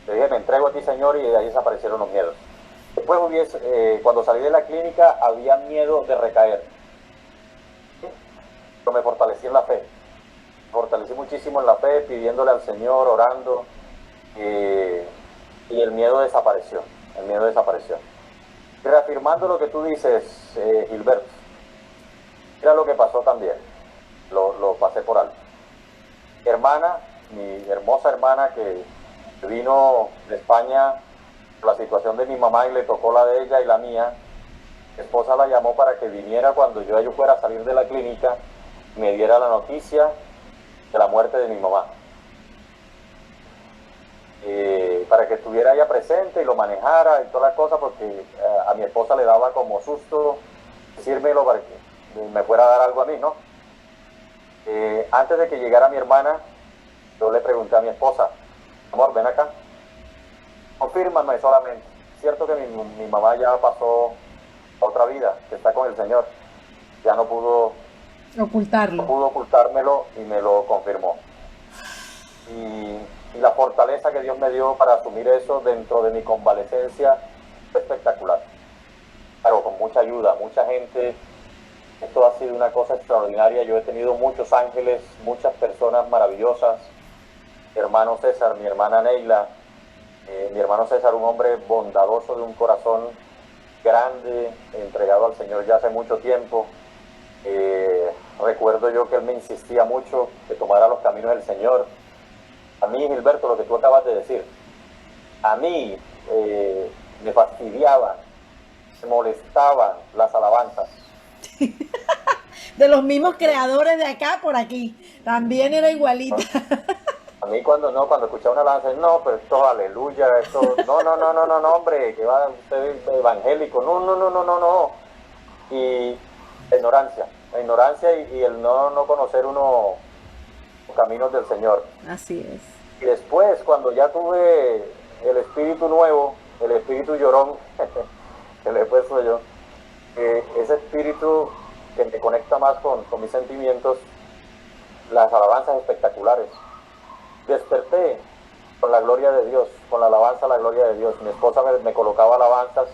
Le dije, me entrego a ti, Señor, y de ahí desaparecieron los miedos. Después cuando salí de la clínica había miedo de recaer, pero me fortalecí en la fe. Me fortalecí muchísimo en la fe, pidiéndole al Señor, orando, y el miedo desapareció. El miedo desapareció. Reafirmando lo que tú dices, Gilberto, mira lo que pasó también, lo pasé por alto. Mi hermana, mi hermosa hermana que vino de España por la situación de mi mamá y le tocó la de ella y la mía, mi esposa la llamó para que viniera cuando yo fuera a salir de la clínica y me diera la noticia de la muerte de mi mamá. Para que estuviera ella presente y lo manejara y toda la cosa, porque a mi esposa le daba como susto decírmelo para que me fuera a dar algo a mí, ¿no? Antes de que llegara mi hermana, yo le pregunté a mi esposa, amor, ven acá, confírmame solamente, cierto que mi mamá ya pasó a otra vida, que está con el Señor, ya no pudo ocultármelo y me lo confirmó. Y la fortaleza que Dios me dio para asumir eso dentro de mi convalecencia fue espectacular. Claro, con mucha ayuda, mucha gente. Esto ha sido una cosa extraordinaria. Yo he tenido muchos ángeles, muchas personas maravillosas. Mi hermano César, mi hermana Neila. Mi hermano César, un hombre bondadoso, de un corazón grande, entregado al Señor ya hace mucho tiempo. Recuerdo yo que él me insistía mucho que tomara los caminos del Señor. A mí, Gilberto, lo que tú acabas de decir, a mí me fastidiaban, me molestaban las alabanzas. De los mismos creadores de acá por aquí, también era igualita. A mí cuando escuchaba una alabanza, no, pero esto es aleluya, esto, no, hombre, que va usted evangélico, no. Y la ignorancia y el no conocer uno caminos del Señor. Así es. Y después, cuando ya tuve el espíritu nuevo, el espíritu llorón, que le he puesto yo, ese espíritu que me conecta más con mis sentimientos, las alabanzas espectaculares. Desperté con la gloria de Dios, con la alabanza a la gloria de Dios. Mi esposa me colocaba alabanzas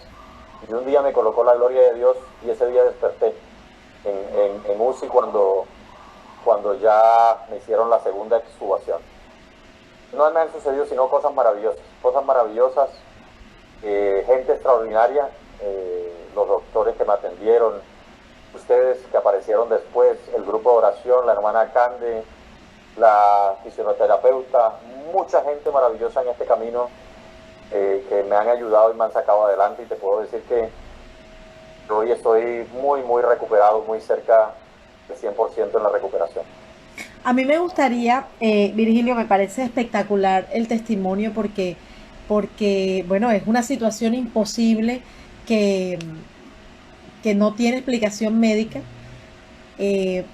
y un día me colocó la gloria de Dios, y ese día desperté en UCI cuando ya me hicieron la segunda extubación. No me han sucedido sino cosas maravillosas, gente extraordinaria, los doctores que me atendieron, ustedes que aparecieron después, el grupo de oración, la hermana Cande, la fisioterapeuta, mucha gente maravillosa en este camino, que me han ayudado y me han sacado adelante, y te puedo decir que hoy estoy muy recuperado, muy cerca del 100% en la recuperación. A mí me gustaría, Virgilio, me parece espectacular el testimonio porque, bueno, es una situación imposible que no tiene explicación médica,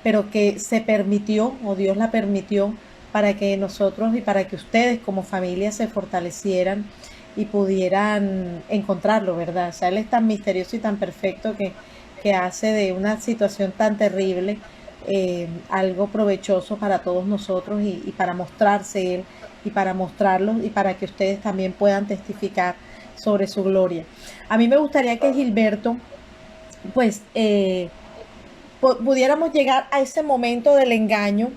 pero que se permitió, o Dios la permitió, para que nosotros y para que ustedes como familia se fortalecieran y pudieran encontrarlo, ¿verdad? O sea, Él es tan misterioso y tan perfecto que hace de una situación tan terrible algo provechoso para todos nosotros, y para mostrarse Él y para mostrarlo, y para que ustedes también puedan testificar sobre su gloria. A mí me gustaría que Gilberto, pues, pudiéramos llegar a ese momento del engaño,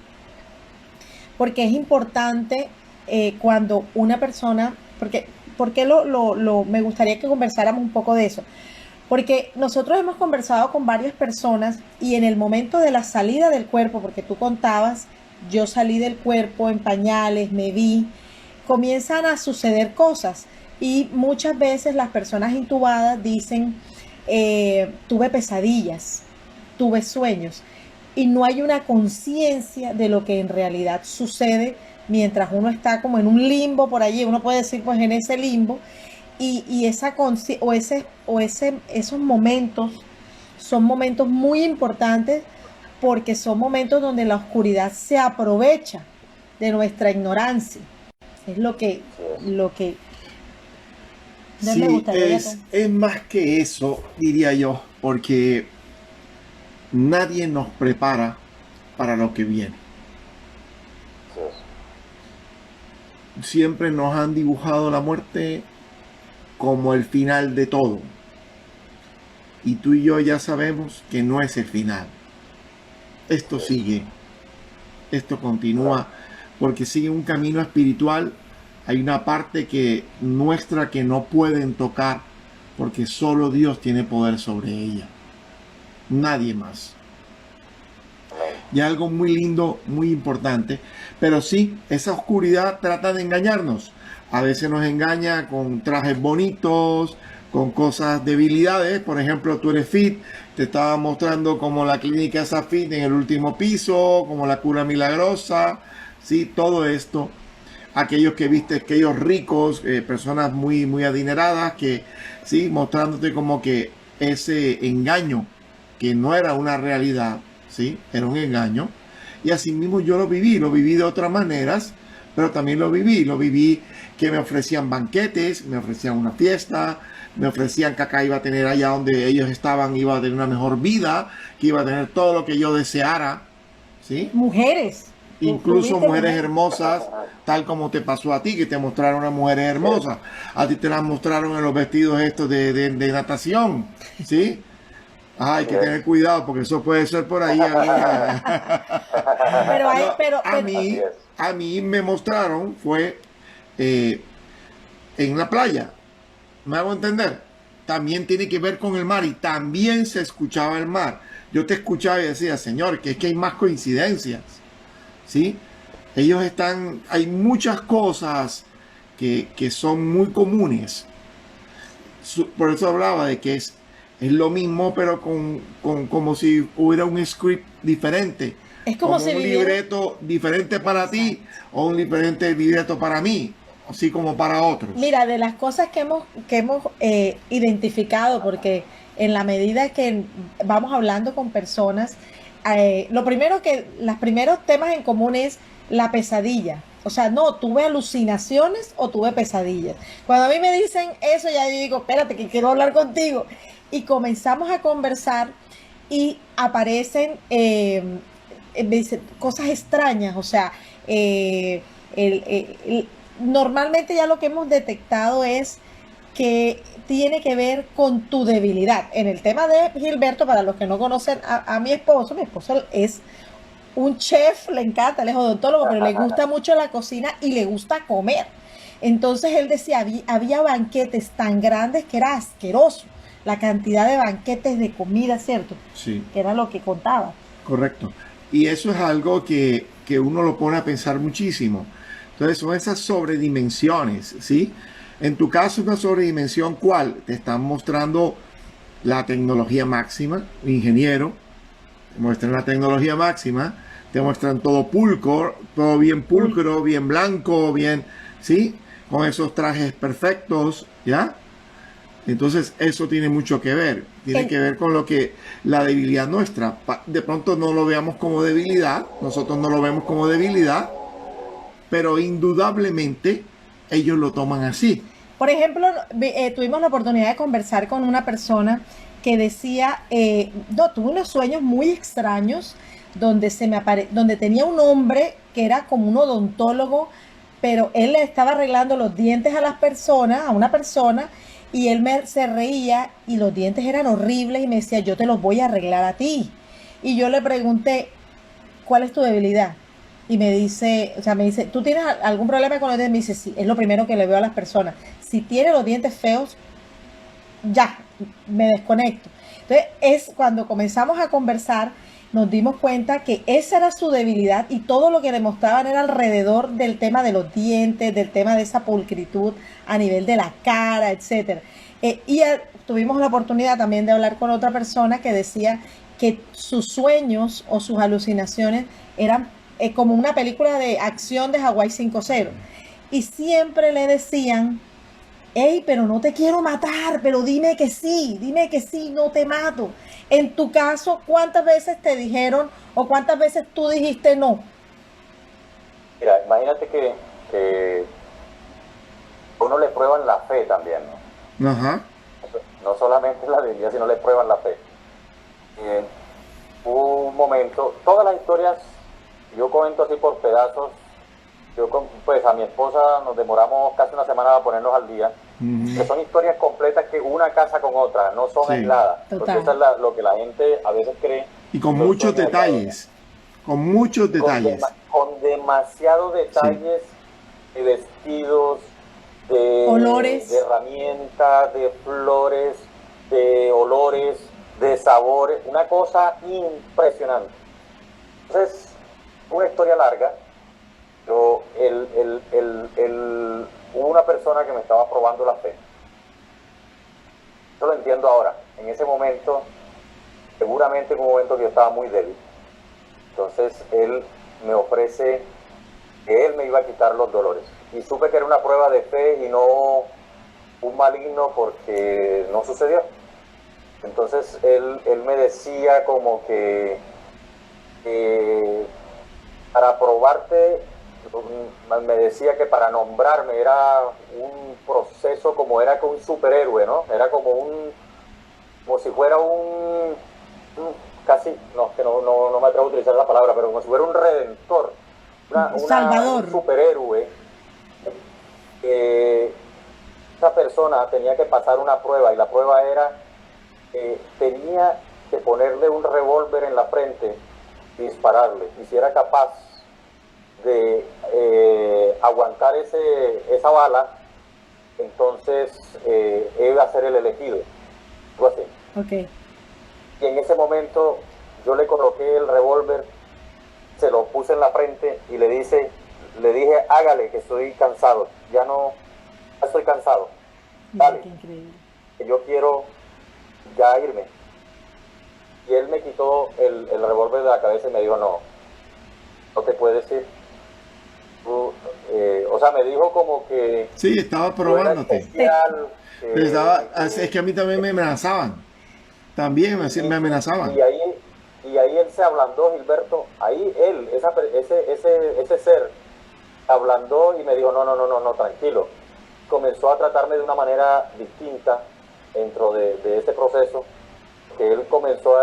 porque es importante cuando una persona, porque me gustaría que conversáramos un poco de eso. Porque nosotros hemos conversado con varias personas, y en el momento de la salida del cuerpo, porque tú contabas, yo salí del cuerpo en pañales, me vi, comienzan a suceder cosas, y muchas veces las personas intubadas dicen, tuve pesadillas, tuve sueños, y no hay una conciencia de lo que en realidad sucede mientras uno está como en un limbo por allí, uno puede decir pues en ese limbo. Y esos momentos son momentos muy importantes, porque son momentos donde la oscuridad se aprovecha de nuestra ignorancia. Es lo que no me Sí, gustaría es más que eso, diría yo, porque nadie nos prepara para lo que viene. Así es. Siempre nos han dibujado la muerte como el final de todo. Y tú y yo ya sabemos que no es el final. Esto sigue, esto continúa, porque sigue un camino espiritual. Hay una parte que nuestra que no pueden tocar, porque solo Dios tiene poder sobre ella. Nadie más. Y algo muy lindo, muy importante. Pero sí, esa oscuridad trata de engañarnos. A veces nos engaña con trajes bonitos, con cosas, debilidades. Por ejemplo, tú eres fit, te estaba mostrando como la clínica esa fit en el último piso, como la cura milagrosa, sí, todo esto. Aquellos que viste, aquellos ricos, personas muy, muy adineradas, que sí, mostrándote como que ese engaño, que no era una realidad, sí, era un engaño. Y así mismo yo lo viví de otras maneras, pero también lo viví que me ofrecían banquetes, me ofrecían una fiesta, me ofrecían que acá iba a tener allá donde ellos estaban, iba a tener una mejor vida, que iba a tener todo lo que yo deseara, ¿sí? Mujeres. Incluso mujeres hermosas, tal como te pasó a ti, que te mostraron unas mujeres hermosas. A ti te las mostraron en los vestidos estos de natación, ¿sí? Hay que tener cuidado porque eso puede ser por ahí. A mí me mostraron, fue en la playa. ¿Me hago entender? También tiene que ver con el mar y también se escuchaba el mar. Yo te escuchaba y decía, Señor, que es que hay más coincidencias. ¿Sí? Ellos están, hay muchas cosas que son muy comunes. Por eso hablaba de que es lo mismo, pero como si hubiera un script diferente. Es como si un libreto diferente para ti o un diferente libreto para mí, así como para otros. Mira, de las cosas que hemos identificado, porque en la medida que vamos hablando con personas, los primeros temas en común es la pesadilla. O sea, no, tuve alucinaciones o tuve pesadillas. Cuando a mí me dicen eso, ya yo digo, espérate, que quiero hablar contigo. Y comenzamos a conversar y aparecen cosas extrañas. O sea, normalmente ya lo que hemos detectado es que tiene que ver con tu debilidad. En el tema de Gilberto, para los que no conocen a mi esposo es un chef, le encanta, él es odontólogo, pero le gusta mucho la cocina y le gusta comer. Entonces él decía, había banquetes tan grandes que era asqueroso la cantidad de banquetes de comida, ¿cierto? Sí. Que era lo que contaba. Correcto. Y eso es algo que uno lo pone a pensar muchísimo. Entonces son esas sobredimensiones, ¿sí? En tu caso, una sobredimensión, ¿cuál? Te están mostrando la tecnología máxima, ingeniero, te muestran la tecnología máxima, te muestran todo pulcro, todo bien pulcro, bien blanco, bien, ¿sí? Con esos trajes perfectos, ¿ya? Entonces eso tiene mucho que ver, tiene que ver con lo que la debilidad nuestra, de pronto no lo veamos como debilidad, nosotros no lo vemos como debilidad, pero indudablemente ellos lo toman así. Por ejemplo, tuvimos la oportunidad de conversar con una persona que decía, tuve unos sueños muy extraños donde donde tenía un hombre que era como un odontólogo, pero él le estaba arreglando los dientes a una persona, y él se reía y los dientes eran horribles y me decía, yo te los voy a arreglar a ti. Y yo le pregunté, ¿cuál es tu debilidad? Y me dice, ¿tú tienes algún problema con los dientes? Me dice, sí, es lo primero que le veo a las personas. Si tiene los dientes feos, ya, me desconecto. Entonces, es cuando comenzamos a conversar, nos dimos cuenta que esa era su debilidad y todo lo que le mostraban era alrededor del tema de los dientes, del tema de esa pulcritud a nivel de la cara, etcétera. Tuvimos la oportunidad también de hablar con otra persona que decía que sus sueños o sus alucinaciones eran como una película de acción de Hawái 5-0. Y siempre le decían hey, pero no te quiero matar, pero dime que sí, no te mato. En tu caso, ¿cuántas veces te dijeron o cuántas veces tú dijiste no? Mira, imagínate que a uno le prueban la fe también, ¿no? Ajá. No solamente la debilidad, sino le prueban la fe. Hubo un momento, todas las historias, yo comento así por pedazos, pues a mi esposa nos demoramos casi una semana para ponernos al día, que son historias completas que una casa con otra, no son Sí. aisladas. Total. Porque eso es lo que la gente a veces cree. Y con Los muchos sueños detalles. Con muchos detalles. con demasiados detalles de vestidos, de Olores. de herramientas, de flores, de olores, de sabores, una cosa impresionante. Entonces, una historia larga, pero hubo una persona que me estaba probando la fe. Yo lo entiendo ahora. En ese momento, seguramente en un momento que yo estaba muy débil. Entonces, él me ofrece que él me iba a quitar los dolores. Y supe que era una prueba de fe y no un maligno porque no sucedió. Entonces, él me decía como que para probarte, me decía que para nombrarme era un proceso como era con un superhéroe, ¿no? Era como si fuera casi, que no me atrevo a utilizar la palabra, pero como si fuera un redentor, Salvador. un superhéroe. Esa persona tenía que pasar una prueba y la prueba era tenía que ponerle un revólver en la frente y dispararle. Y si era capaz de aguantar esa bala, entonces iba a ser el elegido. Algo así. Ok. Y en ese momento yo le coloqué el revólver, se lo puse en la frente y le dije, hágale, que estoy cansado, ya estoy cansado, dale, Qué increíble. que yo quiero ya irme. Y él me quitó el revólver de la cabeza y me dijo, no te puedes ir. O sea, me dijo como que... Sí, estaba probándote. Especial, Es que a mí también me amenazaban. También me amenazaban. Y ahí él se ablandó, Gilberto. Ahí él, ese ser, ablandó y me dijo, no, tranquilo. Comenzó a tratarme de una manera distinta dentro de ese proceso, que él comenzó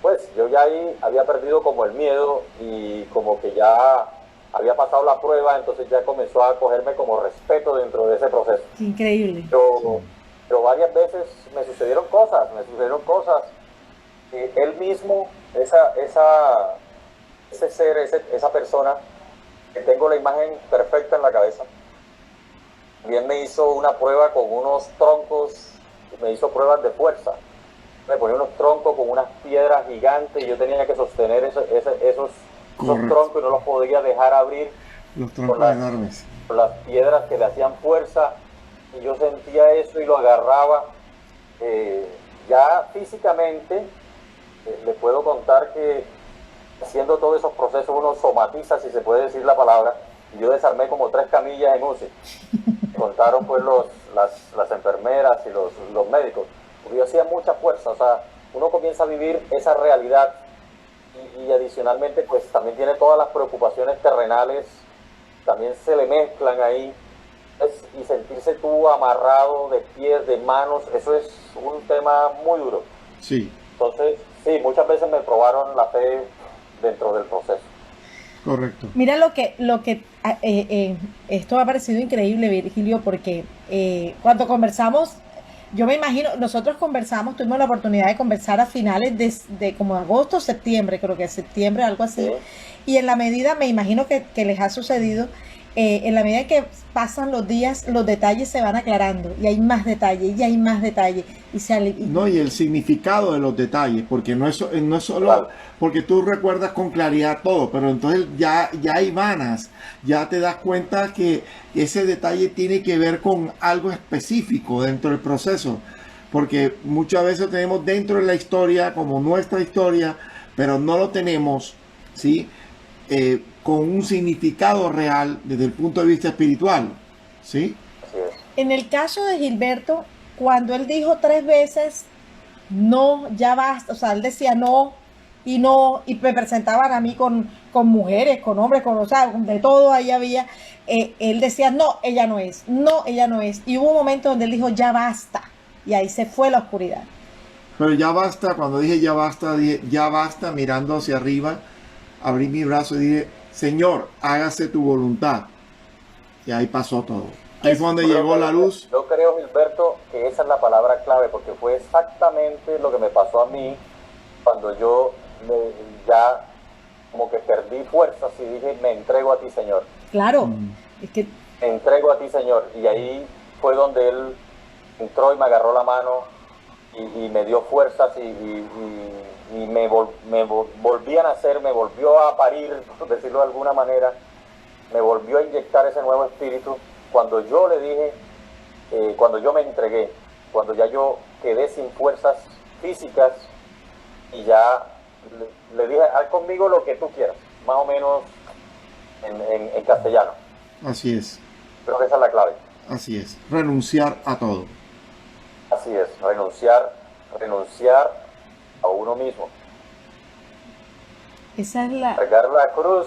pues yo ya ahí había perdido como el miedo y como que ya había pasado la prueba, entonces ya comenzó a cogerme como respeto dentro de ese proceso. Increíble. Pero varias veces me sucedieron cosas. Él mismo, ese ser, esa persona, que tengo la imagen perfecta en la cabeza, también me hizo una prueba con unos troncos, me hizo pruebas de fuerza. Me ponía unos troncos con unas piedras gigantes y yo tenía que sostener esos troncos y no los podía dejar abrir. Los troncos enormes. Con las piedras que le hacían fuerza, y yo sentía eso y lo agarraba. Ya físicamente, le puedo contar que haciendo todos esos procesos uno somatiza, si se puede decir la palabra, y yo desarmé como 3 camillas en UCI. Contaron pues las enfermeras y los médicos, porque yo hacía mucha fuerza. O sea, uno comienza a vivir esa realidad y adicionalmente pues también tiene todas las preocupaciones terrenales, también se le mezclan ahí, y sentirse tú amarrado de pies, de manos, eso es un tema muy duro. Sí. Entonces, sí, muchas veces me probaron la fe dentro del proceso. Correcto. Mira lo que esto me ha parecido increíble, Virgilio, porque cuando conversamos, yo me imagino, nosotros conversamos, tuvimos la oportunidad de conversar a finales de como agosto, septiembre, creo que septiembre, algo así, Sí. Y en la medida, me imagino que les ha sucedido, en la medida que pasan los días, los detalles se van aclarando, y hay más detalles, y hay más detalles, No, y el significado de los detalles, porque no es solo porque tú recuerdas con claridad todo, pero entonces ya hay vanas, ya te das cuenta que ese detalle tiene que ver con algo específico dentro del proceso, porque muchas veces tenemos dentro de la historia como nuestra historia, pero no lo tenemos, ¿sí? Con un significado real desde el punto de vista espiritual, ¿sí? Así es. En el caso de Gilberto, cuando él dijo 3 veces, no, ya basta, o sea, él decía no, y me presentaban a mí con mujeres, con hombres, o sea, de todo ahí había, él decía, no, ella no es, no, ella no es, y hubo un momento donde él dijo, ya basta, y ahí se fue la oscuridad. Pero ya basta, cuando dije ya basta, mirando hacia arriba, abrí mi brazo y dije, Señor, hágase tu voluntad. Y ahí pasó todo. Ahí fue donde llegó la luz. Yo creo, Gilberto, que esa es la palabra clave, porque fue exactamente lo que me pasó a mí cuando yo ya como que perdí fuerzas y dije, me entrego a ti, Señor. Claro, es que Me entrego a ti, Señor. Y ahí fue donde él entró y me agarró la mano y me dio fuerzas y me volví a nacer, me volvió a parir, por decirlo de alguna manera, me volvió a inyectar ese nuevo espíritu. Cuando yo le dije, cuando yo me entregué, cuando ya yo quedé sin fuerzas físicas y ya le dije, haz conmigo lo que tú quieras, más o menos en castellano. Así es, Creo que esa es la clave. así es. Renunciar a todo. Así es, renunciar a uno mismo, esa es la... cargar la cruz,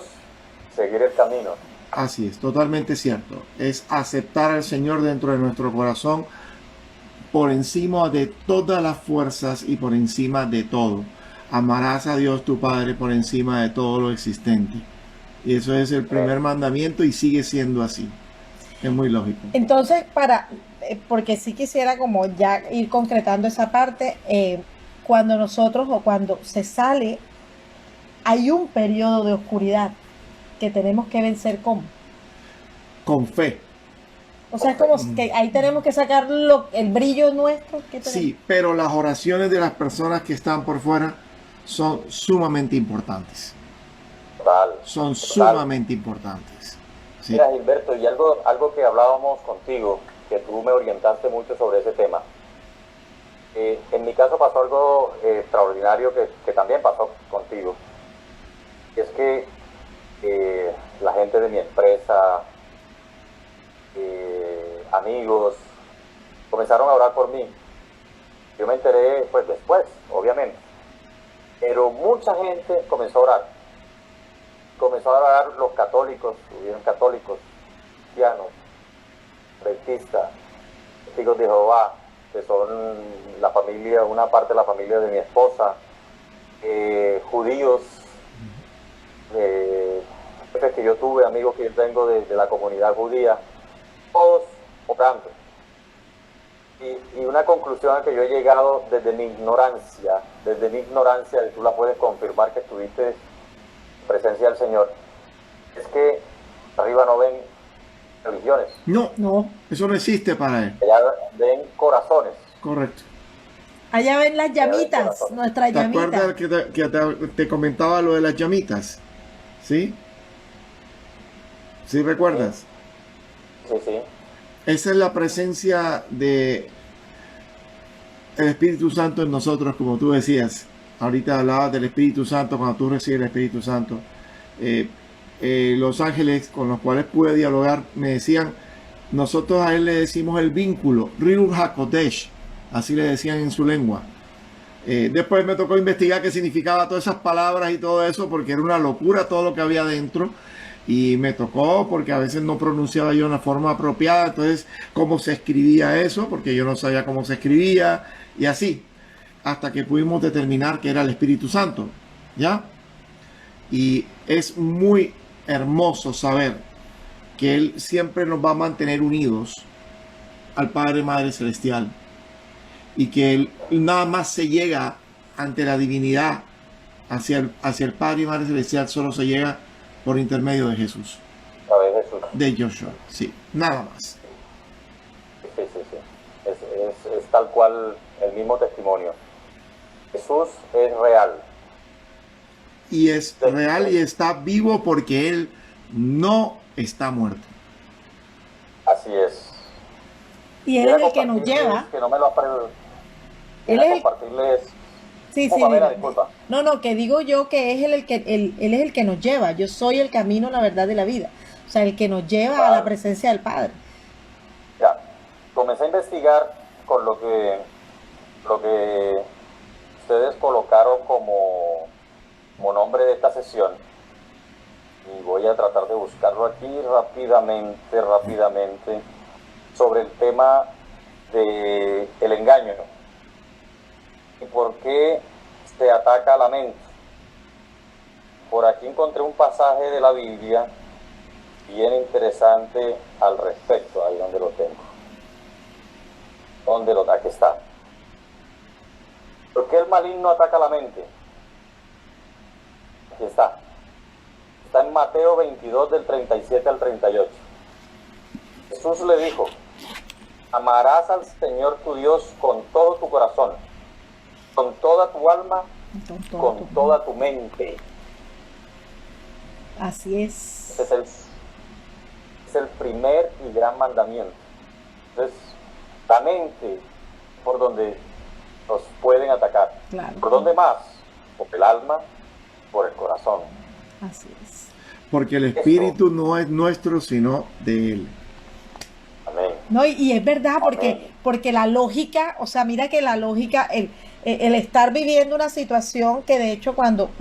seguir el camino. Así es, totalmente cierto. Es aceptar al Señor dentro de nuestro corazón por encima de todas las fuerzas y por encima de todo. Amarás a Dios tu Padre por encima de todo lo existente. Y eso es el primer mandamiento y sigue siendo así. Es muy lógico. Entonces, porque sí quisiera como ya ir concretando esa parte, cuando nosotros o cuando se sale, hay un periodo de oscuridad que tenemos que vencer como. Con fe. O sea, es como que ahí tenemos que sacar el brillo nuestro. Que tenemos. Sí, pero las oraciones de las personas que están por fuera son sumamente importantes. Total. Son sumamente importantes. Sí. Mira, Gilberto, y algo que hablábamos contigo, que tú me orientaste mucho sobre ese tema. En mi caso pasó algo extraordinario que también pasó contigo. Y es que la gente de mi empresa, amigos, comenzaron a orar por mí. Yo me enteré pues después, obviamente. Pero mucha gente comenzó a orar. Comenzó a orar los católicos, hubieron católicos, cristianos, adventistas, testigos de Jehová, que son la familia, una parte de la familia de mi esposa, judíos, jefes que yo tuve, amigos que yo tengo de la comunidad judía, todos orando. Y una conclusión a que yo he llegado desde mi ignorancia, y tú la puedes confirmar que estuviste en presencia del Señor, es que arriba no ven religiones. No, eso no existe para él. Allá ven corazones. Correcto. Allá ven las llamitas, nuestras ¿Te llamitas. acuerdas que te comentaba lo de las llamitas? ¿Sí? ¿Sí recuerdas? Sí, sí. Esa es la presencia de el Espíritu Santo en nosotros, como tú decías. Ahorita hablabas del Espíritu Santo, cuando tú recibes el Espíritu Santo. Los ángeles con los cuales pude dialogar me decían, nosotros a él le decimos el vínculo, Ruach HaKodesh, así le decían en su lengua. Después me tocó investigar qué significaba todas esas palabras y todo eso, porque era una locura todo lo que había dentro. Y me tocó porque a veces no pronunciaba yo de una forma apropiada, entonces cómo se escribía eso, porque yo no sabía cómo se escribía, y así, hasta que pudimos determinar que era el Espíritu Santo, ¿ya? Y es muy hermoso saber que Él siempre nos va a mantener unidos al Padre Madre Celestial, y que Él nada más se llega ante la divinidad, hacia el Padre y Madre Celestial, solo se llega por intermedio de Jesús. A ver, Jesús. De Joshua, sí, nada más. Sí. Es tal cual el mismo testimonio. Jesús es real. Y es real y está vivo porque Él no está muerto. Así es. Y Él es el que nos lleva. Que no me lo aprendan. Él es el... compartirles. Sí, disculpa. No, que digo yo que es él es el que nos lleva. Yo soy el camino, la verdad y la vida. O sea, el que nos lleva a la presencia del Padre. Ya. investigar con lo que ustedes colocaron como nombre de esta sesión, y voy a tratar de buscarlo aquí rápidamente, sobre el tema de el engaño y por qué se ataca la mente. Por aquí encontré un pasaje de la Biblia bien interesante al respecto. Ahí donde lo tengo. Aquí está. ¿Por qué el maligno ataca la mente? Aquí está. Está en Mateo 22 del 37 al 38. Jesús le dijo: amarás al Señor tu Dios con todo tu corazón, con toda tu alma, con toda tu mente. Así es. Ese es el primer y gran mandamiento. Entonces, la mente por donde nos pueden atacar. Claro. ¿Por dónde más? Por el alma, por el corazón. Así es. Porque el espíritu no es nuestro, sino de Él. Amén. No, y es verdad, Amén. porque la lógica, o sea, mira que la lógica, el estar viviendo una situación que de hecho cuando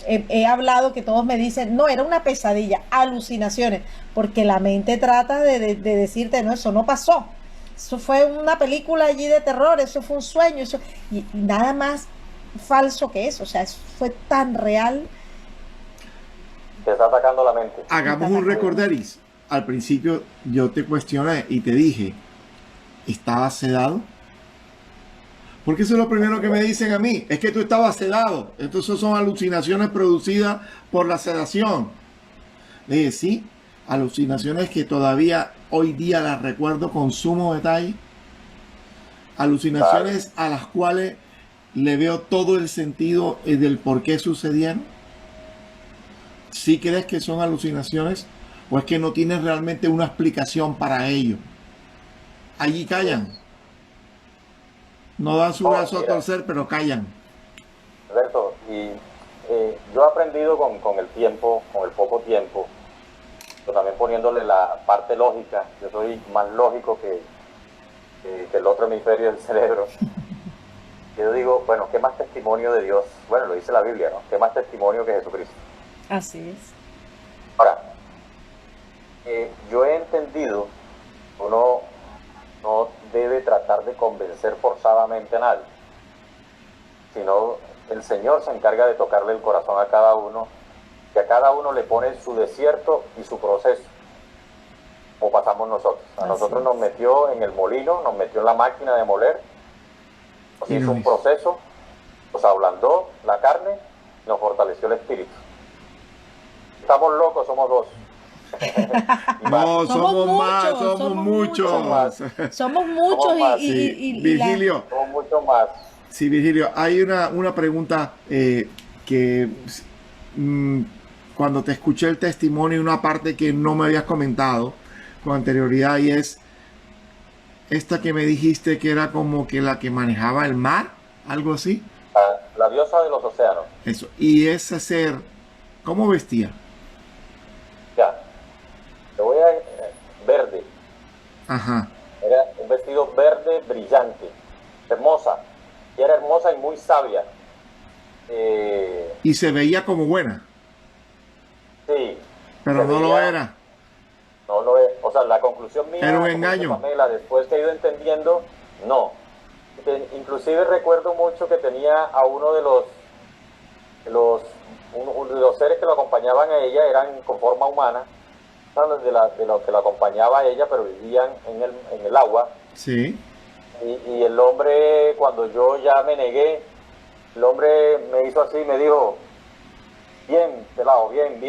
he hablado, que todos me dicen, no, era una pesadilla, alucinaciones, porque la mente trata de decirte, no, eso no pasó, eso fue una película allí de terror, eso fue un sueño, eso, y nada más falso que eso, o sea, eso fue tan real. Te está atacando la mente. Hagamos un recorderis. Al principio yo te cuestioné y te dije, ¿estabas sedado? Porque eso es lo primero que me dicen a mí, es que tú estabas sedado. Entonces son alucinaciones producidas por la sedación. Le dije, sí, alucinaciones que todavía hoy día las recuerdo con sumo detalle. Alucinaciones a las cuales le veo todo el sentido del por qué sucedieron. ¿Sí crees que son alucinaciones o es que no tienes realmente una explicación para ello? Allí callan. No dan su brazo a torcer, pero callan. Alberto, y yo he aprendido con el tiempo, con el poco tiempo, pero también poniéndole la parte lógica. Yo soy más lógico que el otro hemisferio del cerebro. Yo digo, bueno, ¿qué más testimonio de Dios? Bueno, lo dice la Biblia, ¿no? ¿Qué más testimonio que Jesucristo? Así es. Ahora, yo he entendido, uno no debe tratar de convencer forzadamente a nadie, sino el Señor se encarga de tocarle el corazón a cada uno, que a cada uno le pone su desierto y su proceso, como pasamos nosotros. A nosotros nos metió en el molino, nos metió en la máquina de moler, nos hizo un proceso, nos ablandó la carne, nos fortaleció el espíritu. Estamos locos, somos dos. No, somos muchos. Somos muchos Sí. Virgilio. Somos mucho más. Sí, Virgilio, hay una pregunta que cuando te escuché el testimonio, una parte que no me habías comentado con anterioridad, y es esta que me dijiste que era como que la que manejaba el mar, algo así. La diosa de los océanos. Eso. Y ese ser, ¿cómo vestía? Ya. Te voy a verde. Ajá. Era un vestido verde brillante, hermosa. Y era hermosa y muy sabia. Y se veía como buena, Sí. pero no lo era. No lo es. O sea, la conclusión mía, Era un como dice engaño. Pamela, después que he ido entendiendo, no. Inclusive recuerdo mucho que tenía a uno de los seres que lo acompañaban a ella, eran con forma humana, de los que lo acompañaba a ella, pero vivían en el agua. Sí. Y el hombre, cuando yo ya me negué, el hombre me hizo así, me dijo, bien, pelado, bien,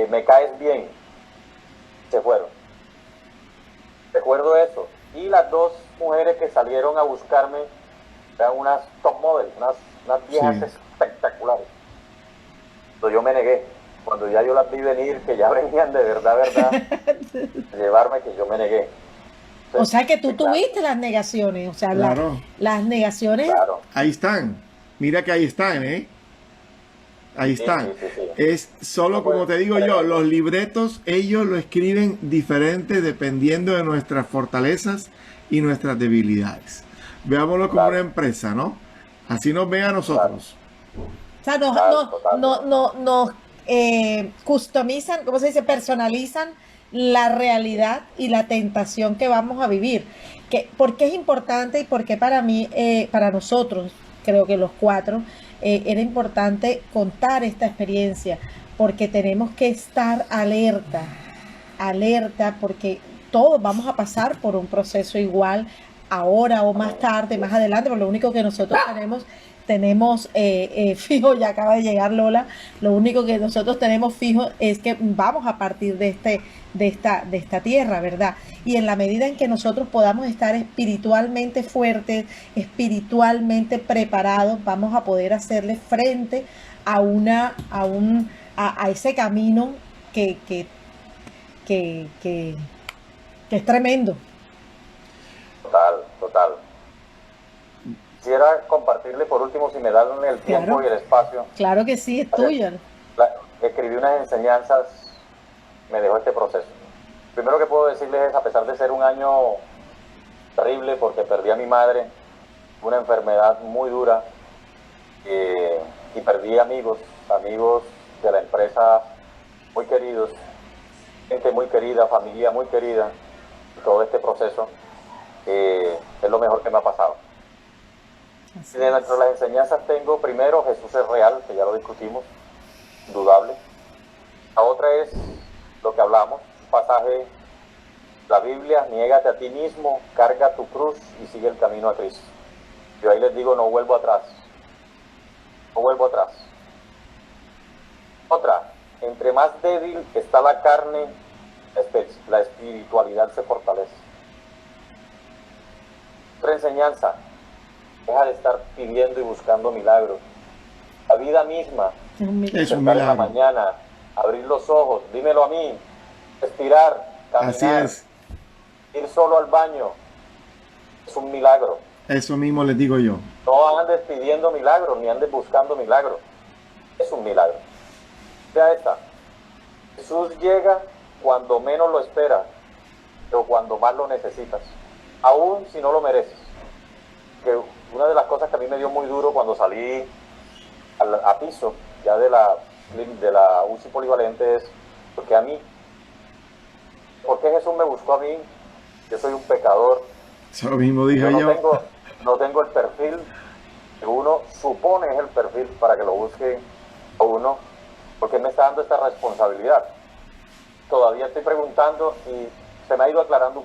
me caes bien. Se fueron. Recuerdo eso. Y las dos mujeres que salieron a buscarme eran unas top models, unas viejas espectaculares. Entonces yo me negué. Cuando ya yo las vi venir, que ya venían de verdad, llevarme, que yo me negué. Entonces, o sea que tú claro, tuviste las negaciones, o sea, Claro. las negaciones. claro. Ahí están. Mira que ahí están, ¿eh? Ahí Sí, están. sí, sí, sí. Es solo, No puede- como te digo yo, los libretos, ellos lo escriben diferente dependiendo de nuestras fortalezas y nuestras debilidades. Veámoslo como una Claro, empresa, ¿no? Así nos ven a claro, nosotros. O sea, total, total. nos customizan, ¿cómo se dice? Personalizan la realidad y la tentación que vamos a vivir. ¿Por qué es importante y por qué para mí, para nosotros, creo que los cuatro, era importante contar esta experiencia? Porque tenemos que estar alerta, alerta, porque todos vamos a pasar por un proceso igual ahora o más tarde, más adelante, pero lo único que nosotros tenemos fijo, ya acaba de llegar Lola, lo único que nosotros tenemos fijo es que vamos a partir de esta tierra, ¿verdad? Y en la medida en que nosotros podamos estar espiritualmente fuertes, espiritualmente preparados, vamos a poder hacerle frente a ese camino que, que, que, que, que es tremendo. Total, total. Quisiera compartirle por último, si me dan el tiempo Claro. y el espacio. Claro que sí, es tuya. Escribí unas enseñanzas, me dejó este proceso. Primero que puedo decirles es, a pesar de ser un año terrible porque perdí a mi madre, una enfermedad muy dura, y perdí amigos de la empresa muy queridos, gente muy querida, familia muy querida, todo este proceso es lo mejor que me ha pasado. Así Y dentro de las enseñanzas tengo, primero, Jesús es real, que ya lo discutimos, indudable. La otra es lo que hablamos, un pasaje, la Biblia, niégate a ti mismo, carga tu cruz y sigue el camino a Cristo. Yo ahí les digo, no vuelvo atrás, no vuelvo atrás. Otra, entre más débil está la carne, la espiritualidad se fortalece. Otra enseñanza, deja de estar pidiendo y buscando milagros. La vida misma, es un milagro. Es un despertar en la milagro. mañana, abrir los ojos, dímelo a mí, respirar, Así caminar, es. ir solo al baño, es un milagro. Eso mismo les digo yo. No andes pidiendo milagros, ni andes buscando milagros. Es un milagro. Vea esta. Jesús llega cuando menos lo esperas, pero cuando más lo necesitas, aún si no lo mereces. Que una de las cosas que a mí me dio muy duro cuando salí a piso ya de la UCI polivalente es porque a mí, ¿por qué Jesús me buscó a mí? Yo soy un pecador, Eso mismo dije yo yo. no tengo el perfil que uno supone es el perfil para que lo busque a uno, porque me está dando esta responsabilidad. Todavía estoy preguntando y se me ha ido aclarando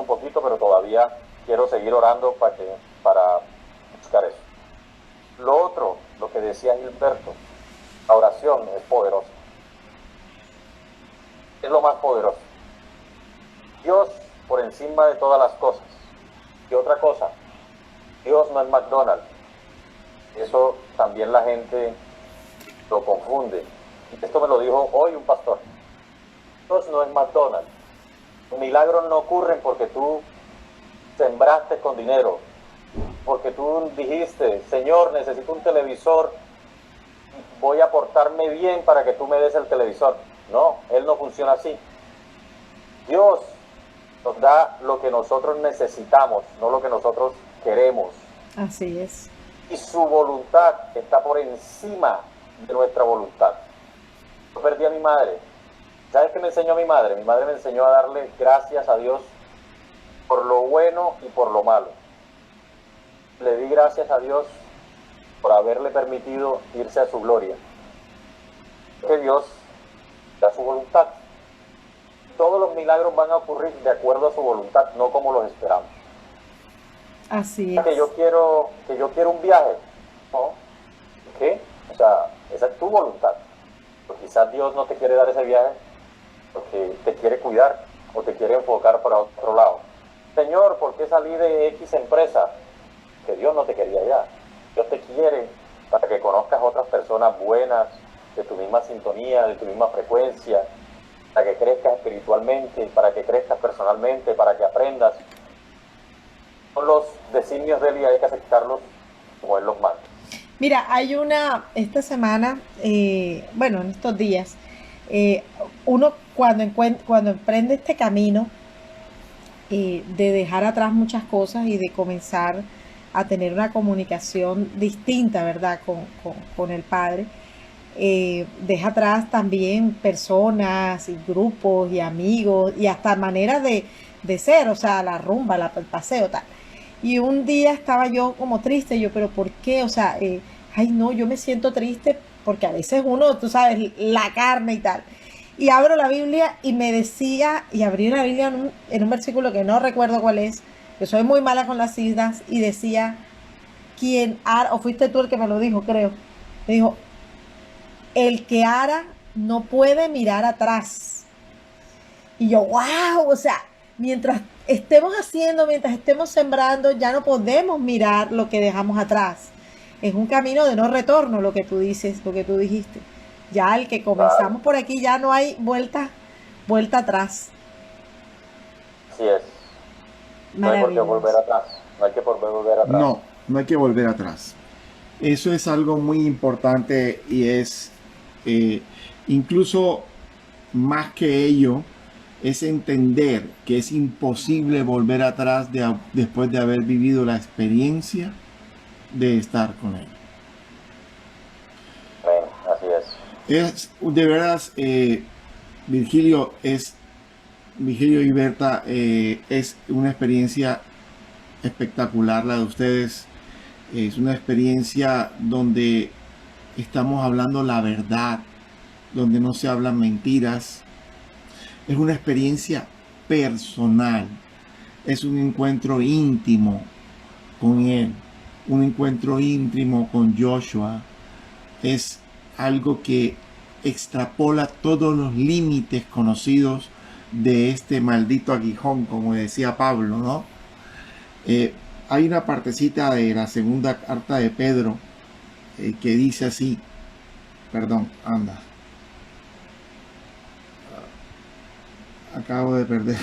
un poquito, pero todavía quiero seguir orando para buscar eso. Lo otro, lo que decía Gilberto, la oración es poderosa. Es lo más poderoso. Dios por encima de todas las cosas. Y otra cosa, Dios no es McDonald's. Eso también la gente lo confunde. Esto me lo dijo hoy un pastor. Dios no es McDonald's. Los milagros no ocurren porque tú sembraste con dinero, porque tú dijiste, Señor, necesito un televisor, voy a portarme bien para que tú me des el televisor. No, Él no funciona así. Dios nos da lo que nosotros necesitamos, no lo que nosotros queremos. Así es. Y su voluntad está por encima de nuestra voluntad. Yo perdí a mi madre. ¿Sabes qué me enseñó mi madre? Mi madre me enseñó a darle gracias a Dios por lo bueno y por lo malo. Le di gracias a Dios por haberle permitido irse a su gloria. Que Dios da su voluntad. Todos los milagros van a ocurrir de acuerdo a su voluntad, no como los esperamos. Así es. Que yo quiero un viaje. ¿No? ¿Qué? O sea, esa es tu voluntad. Pero quizás Dios no te quiere dar ese viaje porque te quiere cuidar o te quiere enfocar para otro lado. Señor, ¿por qué salí de X empresa? Que Dios no te quería allá. Dios te quiere para que conozcas otras personas buenas, de tu misma sintonía, de tu misma frecuencia, para que crezcas espiritualmente, para que crezcas personalmente, para que aprendas. Son los designios de Él y hay que aceptarlos como Él los manda. Mira, esta semana, bueno, en estos días, uno cuando emprende este camino de dejar atrás muchas cosas y de comenzar a tener una comunicación distinta, ¿verdad? Con el Padre, deja atrás también personas y grupos y amigos y hasta maneras de ser, o sea, la rumba, el paseo, tal. Y un día estaba yo como triste, yo, pero ¿por qué? O sea, ay no, yo me siento triste porque a veces uno, tú sabes, la carne y tal. Y abro la Biblia y me decía, y abrí la Biblia en un versículo que no recuerdo cuál es, que soy muy mala con las citas, y decía, o fuiste tú el que me lo dijo, creo, me dijo, el que ara no puede mirar atrás. Y yo, wow, o sea, mientras estemos sembrando, ya no podemos mirar lo que dejamos atrás. Es un camino de no retorno lo que tú dices, lo que tú dijiste. Ya el que comenzamos por aquí, ya no hay vuelta atrás. Así es. No hay por qué volver atrás. No hay que volver atrás. No hay que volver atrás. Eso es algo muy importante y es incluso más que ello, es entender que es imposible volver atrás después de haber vivido la experiencia de estar con él. Así es. Es de verdad, Virgilio y Berta, es una experiencia espectacular la de ustedes. Es una experiencia donde estamos hablando la verdad, donde no se hablan mentiras. Es una experiencia personal. Es un encuentro íntimo con él, un encuentro íntimo con Joshua. Es algo que extrapola todos los límites conocidos de este maldito aguijón, como decía Pablo, ¿no? Hay una partecita de la segunda carta de Pedro que dice así, perdón, anda, acabo de perder.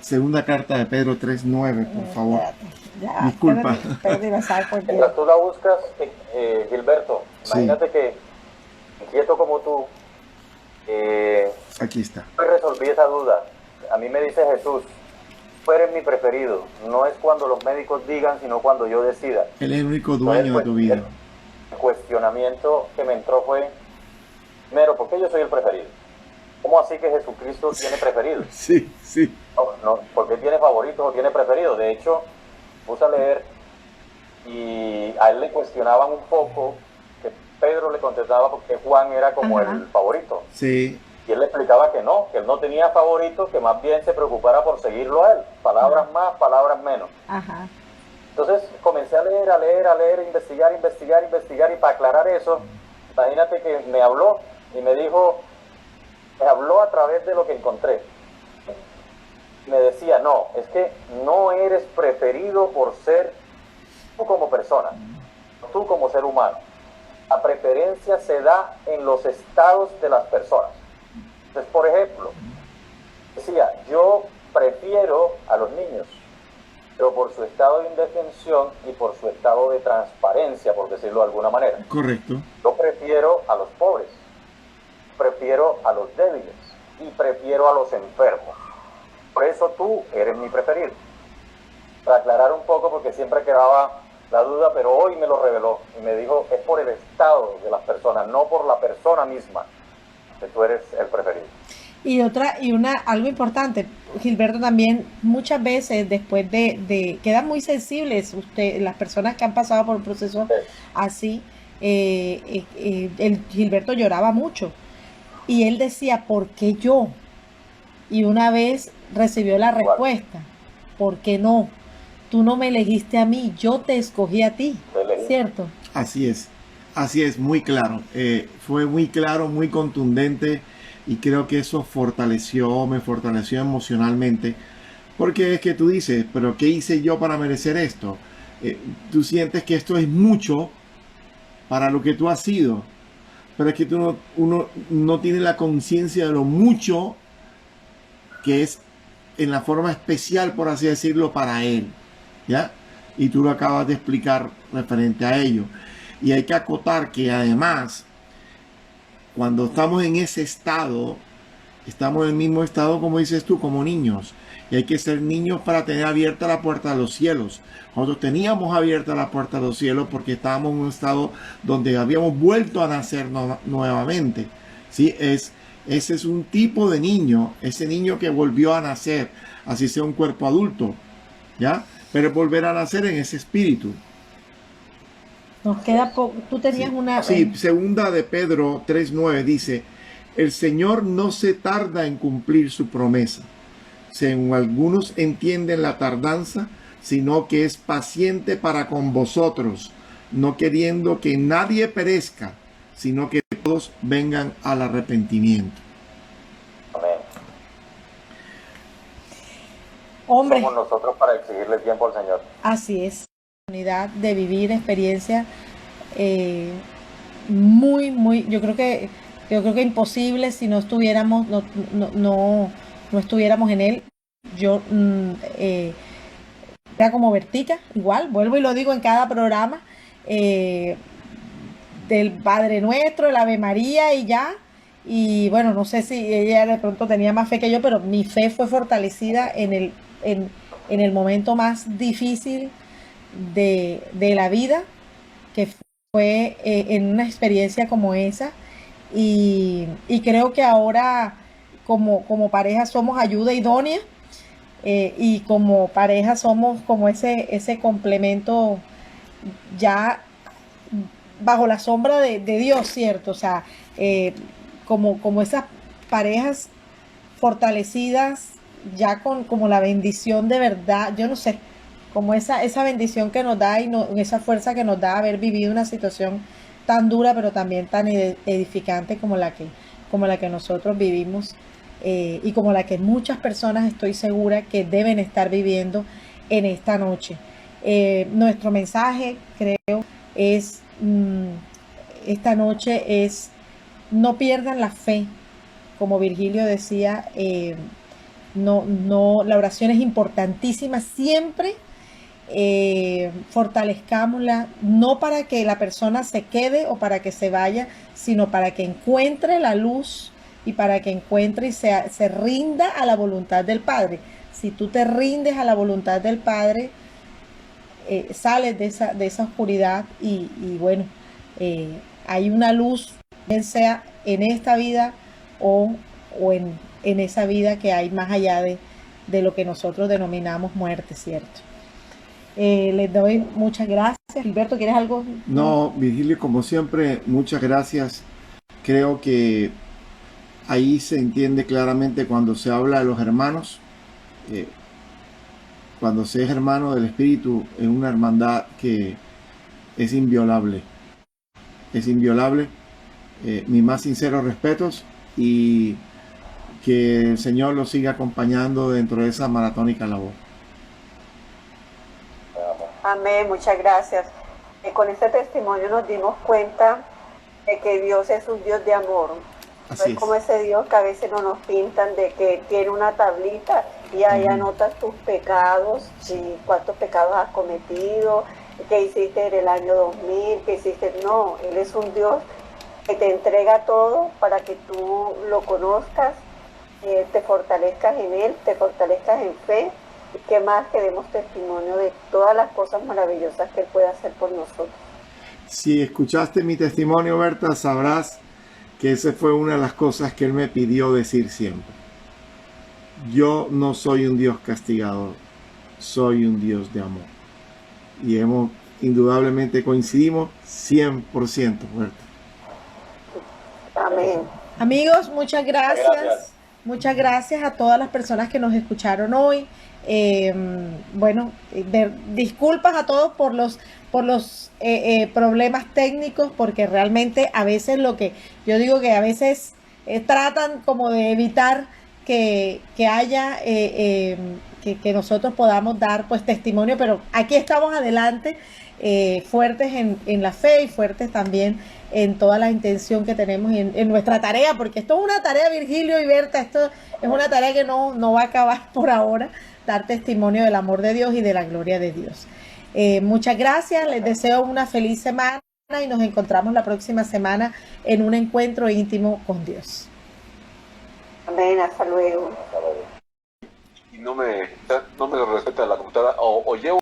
Segunda carta de Pedro 3:9, por favor. Ya, disculpa. Mientras tú la buscas, Gilberto, imagínate que, inquieto como tú, aquí está. Resolví esa duda. A mí me dice Jesús, tú eres mi preferido. No es cuando los médicos digan, sino cuando yo decida. Él es el único dueño de tu vida. El cuestionamiento que me entró fue, primero, ¿por qué yo soy el preferido? ¿Cómo así que Jesucristo tiene preferidos? Sí, sí. No, ¿por qué tiene favoritos o tiene preferidos? De hecho, puse a leer y a él le cuestionaban un poco, que Pedro le contestaba porque Juan era como el favorito. Sí. Y él le explicaba que él no tenía favoritos, que más bien se preocupara por seguirlo a él. Palabras más, palabras menos. Ajá. Entonces comencé a leer, investigar, y para aclarar eso, imagínate que me habló y me dijo, me habló a través de lo que encontré. Me decía, no, es que no eres preferido por ser tú como persona, tú como ser humano. La preferencia se da en los estados de las personas. Entonces, por ejemplo, decía, yo prefiero a los niños, pero por su estado de indefensión y por su estado de transparencia, por decirlo de alguna manera. Correcto. Yo prefiero a los pobres, prefiero a los débiles y prefiero a los enfermos. Por eso tú eres mi preferido. Para aclarar un poco, porque siempre quedaba la duda, pero hoy me lo reveló y me dijo, es por el estado de las personas, no por la persona misma, que tú eres el preferido. Algo importante, Gilberto, también muchas veces después de quedan muy sensibles las personas que han pasado por un proceso así. Gilberto lloraba mucho y él decía, ¿por qué yo? Y una vez recibió la respuesta, ¿por qué no? Tú no me elegiste a mí, yo te escogí a ti, ¿cierto? Así es, muy claro. Fue muy claro, muy contundente, y creo que eso me fortaleció emocionalmente, porque es que tú dices, pero ¿qué hice yo para merecer esto? Tú sientes que esto es mucho para lo que tú has sido, pero es que uno no tiene la conciencia de lo mucho que es en la forma especial, por así decirlo, para él, ¿ya? y tú lo acabas de explicar referente a ello. Y hay que acotar que además, cuando estamos en ese estado, estamos en el mismo estado, como dices tú, como niños. Y hay que ser niños para tener abierta la puerta de los cielos. Nosotros teníamos abierta la puerta de los cielos porque estábamos en un estado donde habíamos vuelto a nacer nuevamente. ¿Sí? Ese es un tipo de niño, ese niño que volvió a nacer, así sea un cuerpo adulto, ¿ya? Pero volver a nacer en ese espíritu. Nos queda poco. Tú tenías una... Sí, segunda de Pedro 3:9 dice, el Señor no se tarda en cumplir su promesa, según algunos entienden la tardanza, sino que es paciente para con vosotros, no queriendo que nadie perezca, sino que todos vengan al arrepentimiento. Amén. Hombre, Somos nosotros para exigirle tiempo al Señor. así es. Oportunidad de vivir experiencias muy, yo creo que imposible si no estuviéramos, no estuviéramos en él. Yo era como Vertica, igual, vuelvo y lo digo en cada programa, del Padre Nuestro, el Ave María y ya. Y bueno, no sé si ella de pronto tenía más fe que yo, pero mi fe fue fortalecida en el momento más difícil de la vida, que fue en una experiencia como esa. Y creo que ahora como pareja somos ayuda idónea, y como pareja somos como ese complemento ya bajo la sombra de Dios, ¿cierto? O sea, como esas parejas fortalecidas ya con como la bendición de verdad, yo no sé, como esa bendición que nos da y esa fuerza que nos da haber vivido una situación tan dura, pero también tan edificante como la que nosotros vivimos, y como la que muchas personas estoy segura que deben estar viviendo en esta noche. Nuestro mensaje, creo, es esta noche es: no pierdan la fe, como Virgilio decía. La oración es importantísima siempre. Fortalezcámosla, no para que la persona se quede o para que se vaya, sino para que encuentre la luz y para que encuentre y se rinda a la voluntad del Padre. Si tú te rindes a la voluntad del Padre, sales de esa oscuridad y bueno, hay una luz, bien sea en esta vida o en esa vida que hay más allá de lo que nosotros denominamos muerte, ¿cierto? Les doy muchas gracias. Gilberto, ¿quieres algo? No, Virgilio, como siempre, muchas gracias. Creo que ahí se entiende claramente cuando se habla de los hermanos. Cuando se es hermano del Espíritu, es una hermandad que es inviolable. Es inviolable. Mis más sinceros respetos y que el Señor los siga acompañando dentro de esa maratónica labor. Amén, muchas gracias. Con este testimonio nos dimos cuenta de que Dios es un Dios de amor. No es como ese Dios que a veces no nos pintan de que tiene una tablita y ahí anotas tus pecados, cuántos pecados has cometido, qué hiciste en el año 2000, qué hiciste. No, Él es un Dios que te entrega todo para que tú lo conozcas, te fortalezcas en Él, te fortalezcas en fe. Y qué más, que demos testimonio de todas las cosas maravillosas que Él puede hacer por nosotros. Si escuchaste mi testimonio, Berta, sabrás que esa fue una de las cosas que Él me pidió decir siempre. Yo no soy un Dios castigador, soy un Dios de amor. Y indudablemente coincidimos 100%, Berta. Amén. Amigos, muchas gracias. Muchas gracias a todas las personas que nos escucharon hoy. Bueno, disculpas a todos por los problemas técnicos, porque realmente a veces lo que yo digo, que a veces tratan como de evitar que haya que nosotros podamos dar pues testimonio, pero aquí estamos adelante, fuertes en la fe y fuertes también en toda la intención que tenemos en nuestra tarea, porque esto es una tarea, Virgilio y Berta, esto es una tarea que no va a acabar por ahora, dar testimonio del amor de Dios y de la gloria de Dios. Muchas gracias, les deseo una feliz semana y nos encontramos la próxima semana en un encuentro íntimo con Dios. Amén, hasta luego. Hasta luego. Y no me respeta la computadora o llevo